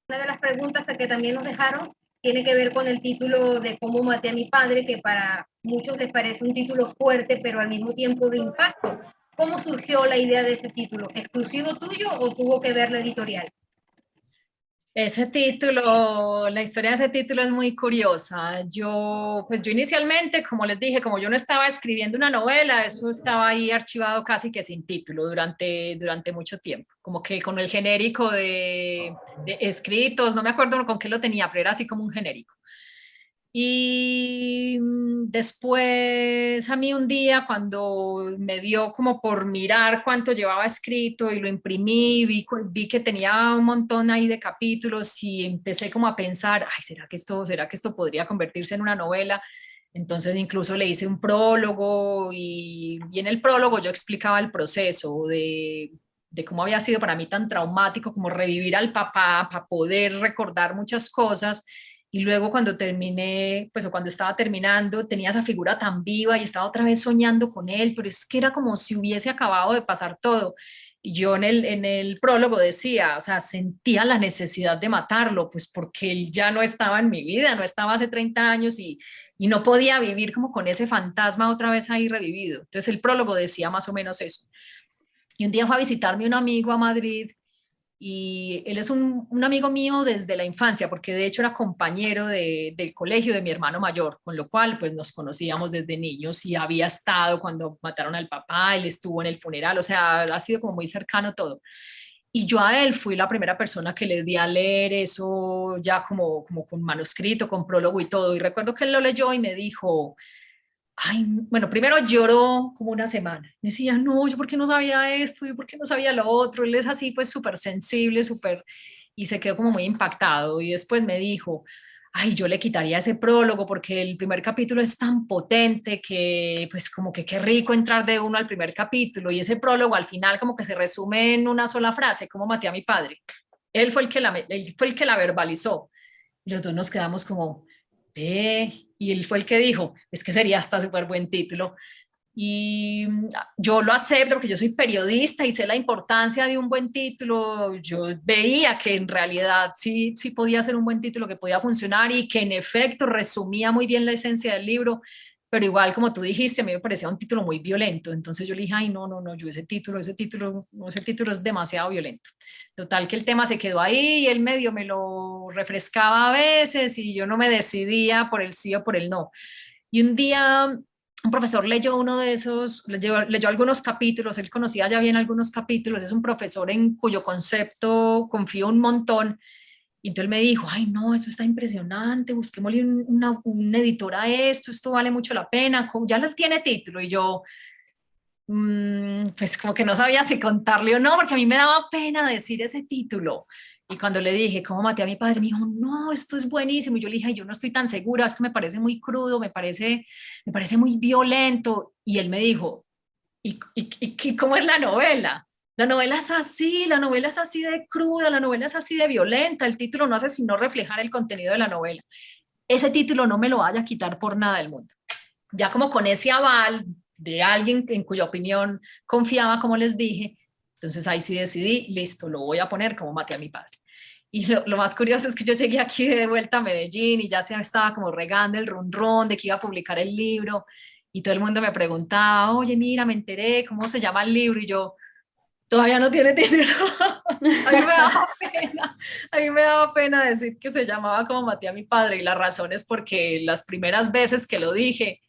Una de las preguntas que también nos dejaron tiene que ver con el título de Cómo maté a mi padre, que para muchos les parece un título fuerte, pero al mismo tiempo de impacto. ¿Cómo surgió la idea de ese título? ¿Exclusivo tuyo o tuvo que ver la editorial? Ese título, la historia de ese título es muy curiosa. Yo inicialmente, como les dije, como yo no estaba escribiendo una novela, eso estaba ahí archivado casi que sin título durante mucho tiempo. Como que con el genérico de escritos, no me acuerdo con qué lo tenía, pero era así como un genérico. Y después a mí un día cuando me dio como por mirar cuánto llevaba escrito y lo imprimí, vi que tenía un montón ahí de capítulos y empecé como a pensar, ay, ¿será que esto podría convertirse en una novela? Entonces incluso le hice un prólogo y en el prólogo yo explicaba el proceso de cómo había sido para mí tan traumático como revivir al papá para poder recordar muchas cosas. Y luego cuando terminé, pues o cuando estaba terminando, tenía esa figura tan viva y estaba otra vez soñando con él, pero es que era como si hubiese acabado de pasar todo. Y yo en el prólogo decía, o sea, sentía la necesidad de matarlo, pues porque él ya no estaba en mi vida, no estaba hace 30 años y no podía vivir como con ese fantasma otra vez ahí revivido. Entonces el prólogo decía más o menos eso. Y un día fue a visitarme un amigo a Madrid y él es un amigo mío desde la infancia, porque de hecho era compañero del colegio de mi hermano mayor, con lo cual pues nos conocíamos desde niños y había estado cuando mataron al papá, él estuvo en el funeral, o sea, ha sido como muy cercano todo. Y yo a él fui la primera persona que le di a leer eso ya como con manuscrito, con prólogo y todo. Y recuerdo que él lo leyó y me dijo, ay, bueno, primero lloró como una semana. Me decía, no, yo por qué no sabía esto, yo por qué no sabía lo otro. Él es así, pues súper sensible, y se quedó como muy impactado. Y después me dijo, ay, yo le quitaría ese prólogo porque el primer capítulo es tan potente que, pues como que qué rico entrar de uno al primer capítulo. Y ese prólogo al final como que se resume en una sola frase, cómo maté a mi padre. Él fue el que la verbalizó. Y los dos nos quedamos como, y él fue el que dijo, es que sería hasta súper buen título. Y yo lo acepto porque yo soy periodista y sé la importancia de un buen título. Yo veía que en realidad sí, sí podía ser un buen título, que podía funcionar y que en efecto resumía muy bien la esencia del libro, pero igual como tú dijiste, a mí me parecía un título muy violento. Entonces yo le dije, ay, no, no, no, yo ese título es demasiado violento. Total que el tema se quedó ahí y él medio me lo refrescaba a veces y yo no me decidía por el sí o por el no. Y un día un profesor leyó uno de esos, leyó algunos capítulos, él conocía ya bien algunos capítulos, es un profesor en cuyo concepto confío un montón, y entonces él me dijo, ay no, eso está impresionante, busquémosle un editor a esto vale mucho la pena, ya lo tiene título, y yo, pues como que no sabía si contarle o no, porque a mí me daba pena decir ese título. Y cuando le dije, ¿cómo maté a mi padre? Me dijo, no, esto es buenísimo. Y yo le dije, yo no estoy tan segura, es que me parece muy crudo, me parece muy violento. Y él me dijo, ¿y cómo es la novela? La novela es así de cruda, la novela es así de violenta, el título no hace sino reflejar el contenido de la novela. Ese título no me lo vaya a quitar por nada del mundo. Ya como con ese aval de alguien en cuya opinión confiaba, como les dije, entonces ahí sí decidí, listo, lo voy a poner como maté a mi padre. Y lo más curioso es que yo llegué aquí de vuelta a Medellín y ya se estaba como regando el run de que iba a publicar el libro y todo el mundo me preguntaba, oye, mira, me enteré, ¿cómo se llama el libro? Y yo, todavía no tiene título. A mí me daba pena, a mí me daba pena decir que se llamaba como maté a mi padre y la razón es porque las primeras veces que lo dije,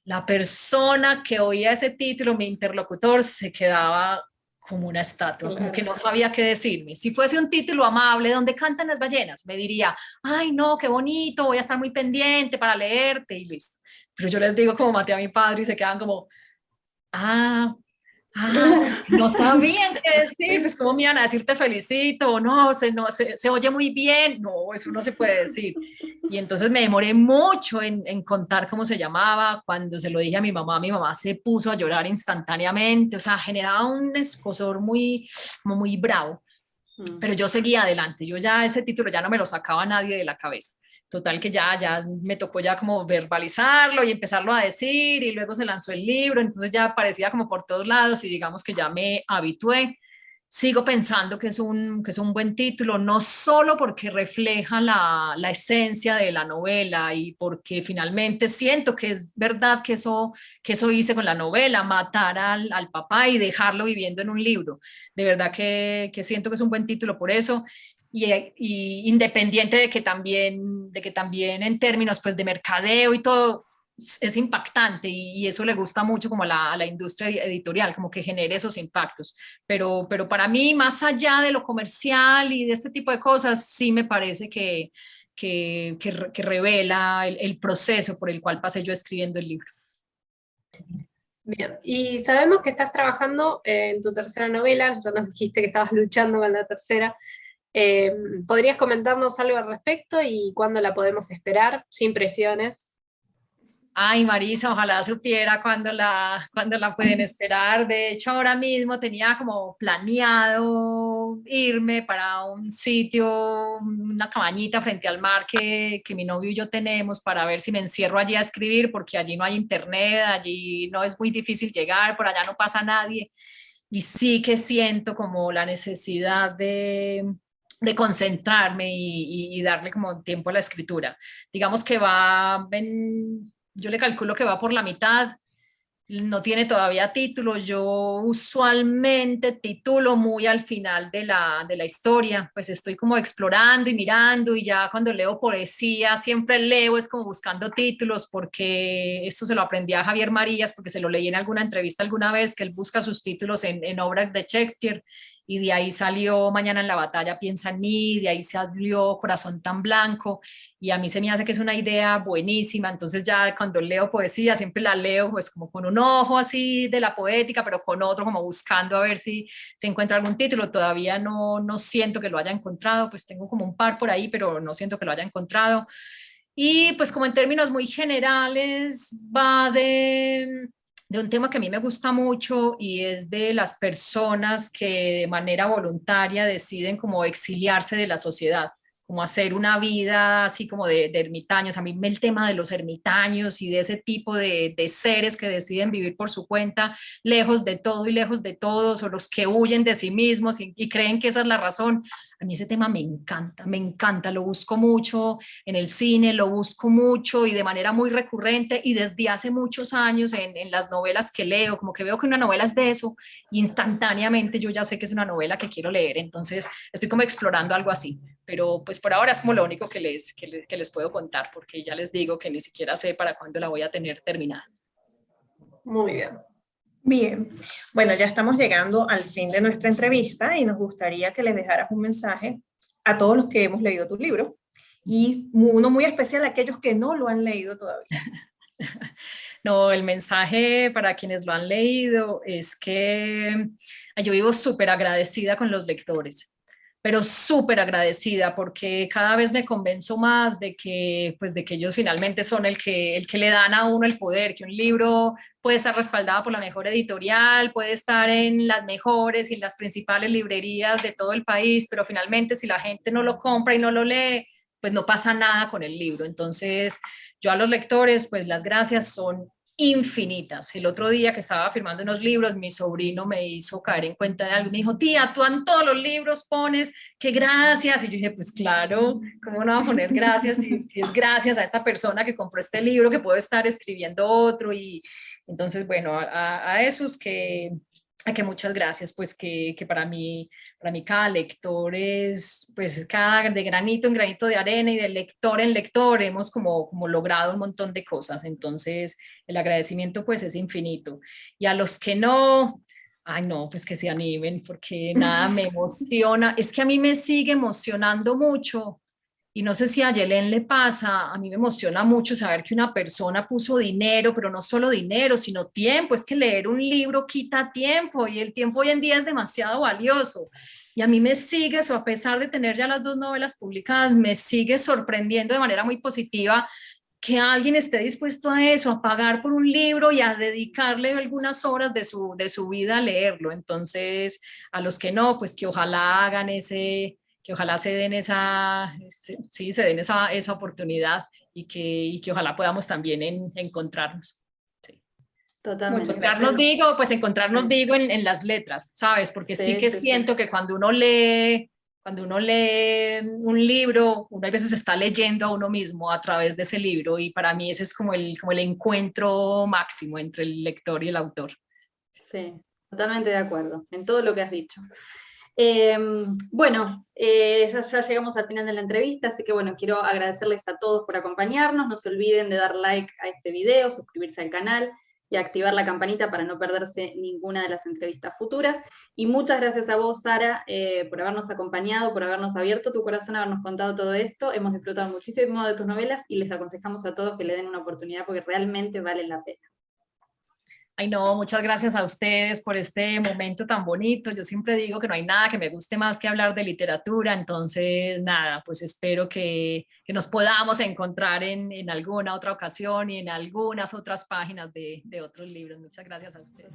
la persona que oía ese título, mi interlocutor, se quedaba como una estatua, como que no sabía qué decirme. Si fuese un título amable donde cantan las ballenas, me diría, ay no, qué bonito, voy a estar muy pendiente para leerte y listo. Pero yo les digo como maté a mi padre y se quedan como, ah, no sabían qué decir, pues cómo me iban a decir te felicito, no, se oye muy bien, no, eso no se puede decir. Y entonces me demoré mucho en contar cómo se llamaba, cuando se lo dije a mi mamá se puso a llorar instantáneamente, o sea, generaba un escozor como muy bravo, pero yo seguía adelante, yo ya ese título ya no me lo sacaba nadie de la cabeza. Total que ya me tocó ya como verbalizarlo y empezarlo a decir y luego se lanzó el libro, entonces ya aparecía como por todos lados y digamos que ya me habitué. Sigo pensando que es un buen título, no solo porque refleja la esencia de la novela y porque finalmente siento que es verdad que eso hice con la novela, matar al papá y dejarlo viviendo en un libro. De verdad que siento que es un buen título por eso. Y independiente de que también en términos pues de mercadeo y todo es impactante y eso le gusta mucho como a la industria editorial, como que genere esos impactos. Pero para mí, más allá de lo comercial y de este tipo de cosas, sí me parece que revela el proceso por el cual pasé yo escribiendo el libro. Bien, y sabemos que estás trabajando en tu tercera novela, ya nos dijiste que estabas luchando con la tercera. ¿Podrías comentarnos algo al respecto y cuándo la podemos esperar, sin presiones? Ay, Marisa, ojalá supiera cuándo la pueden esperar. De hecho, ahora mismo tenía como planeado irme para un sitio, una cabañita frente al mar que mi novio y yo tenemos para ver si me encierro allí a escribir, porque allí no hay internet, allí no es muy difícil llegar, por allá no pasa nadie. Y sí que siento como la necesidad de concentrarme y darle como tiempo a la escritura. Digamos que yo le calculo que va por la mitad, no tiene todavía título, yo usualmente titulo muy al final de la historia, pues estoy como explorando y mirando y ya cuando leo poesía siempre leo es como buscando títulos porque esto se lo aprendí a Javier Marías porque se lo leí en alguna entrevista alguna vez que él busca sus títulos en obras de Shakespeare y de ahí salió Mañana en la batalla piensa en mí, de ahí salió Corazón tan blanco y a mí se me hace que es una idea buenísima, entonces ya cuando leo poesía siempre la leo pues como con un ojo así de la poética, pero con otro como buscando a ver si se encuentra algún título, todavía no siento que lo haya encontrado, pues tengo como un par por ahí, pero no siento que lo haya encontrado. Y pues como en términos muy generales va de un tema que a mí me gusta mucho y es de las personas que de manera voluntaria deciden como exiliarse de la sociedad, como hacer una vida así como de ermitaños. A mí el tema de los ermitaños y de ese tipo de seres que deciden vivir por su cuenta, lejos de todo y lejos de todos, o los que huyen de sí mismos y creen que esa es la razón. A mí ese tema me encanta, lo busco mucho en el cine, lo busco mucho y de manera muy recurrente y desde hace muchos años en las novelas que leo, como que veo que una novela es de eso, instantáneamente yo ya sé que es una novela que quiero leer, entonces estoy como explorando algo así, pero pues por ahora es como lo único que les puedo contar, porque ya les digo que ni siquiera sé para cuándo la voy a tener terminada. Muy bien. Bien, bueno, ya estamos llegando al fin de nuestra entrevista y nos gustaría que les dejaras un mensaje a todos los que hemos leído tu libro y uno muy especial a aquellos que no lo han leído todavía. No, el mensaje para quienes lo han leído es que yo vivo súper agradecida con los lectores, pero súper agradecida porque cada vez me convenzo más de que, pues, de que ellos finalmente son el que le dan a uno el poder, que un libro puede estar respaldado por la mejor editorial, puede estar en las mejores y en las principales librerías de todo el país, pero finalmente si la gente no lo compra y no lo lee, pues no pasa nada con el libro. Entonces, yo a los lectores, pues las gracias son infinitas. El otro día que estaba firmando unos libros, mi sobrino me hizo caer en cuenta de algo. Me dijo, tía, tú en todos los libros pones que gracias. Y yo dije, pues claro, ¿cómo no va a poner gracias si es gracias a esta persona que compró este libro que puedo estar escribiendo otro? Y entonces, bueno, a esos que muchas gracias, pues que para mí cada lector es, pues cada de granito en granito de arena y de lector en lector hemos como logrado un montón de cosas, entonces el agradecimiento pues es infinito. Y a los que no, ay no, pues que se animen porque nada me emociona, es que a mí me sigue emocionando mucho. Y no sé si a Yelén le pasa, a mí me emociona mucho saber que una persona puso dinero, pero no solo dinero, sino tiempo. Es que leer un libro quita tiempo y el tiempo hoy en día es demasiado valioso. Y a mí me sigue eso, a pesar de tener ya las 2 novelas publicadas, me sigue sorprendiendo de manera muy positiva que alguien esté dispuesto a eso, a pagar por un libro y a dedicarle algunas horas de su vida a leerlo. Entonces, a los que no, pues que ojalá hagan que ojalá se den sí, se den esa oportunidad y que ojalá podamos también encontrarnos. Sí. Totalmente. Encontrarnos digo en las letras, ¿sabes? Porque sí que siento que cuando uno lee un libro, uno a veces está leyendo a uno mismo a través de ese libro y para mí ese es como el encuentro máximo entre el lector y el autor. Sí, totalmente de acuerdo en todo lo que has dicho. Bueno, ya llegamos al final de la entrevista, así que bueno, quiero agradecerles a todos por acompañarnos. No se olviden de dar like a este video, suscribirse al canal y activar la campanita para no perderse ninguna de las entrevistas futuras. Y muchas gracias a vos, Sara, por habernos acompañado, por habernos abierto tu corazón, habernos contado todo esto. Hemos disfrutado muchísimo de tus novelas y les aconsejamos a todos que le den una oportunidad porque realmente vale la pena. Ay, no, muchas gracias a ustedes por este momento tan bonito. Yo siempre digo que no hay nada que me guste más que hablar de literatura, entonces nada, pues espero que nos podamos encontrar en alguna otra ocasión y en algunas otras páginas de otros libros. Muchas gracias a ustedes.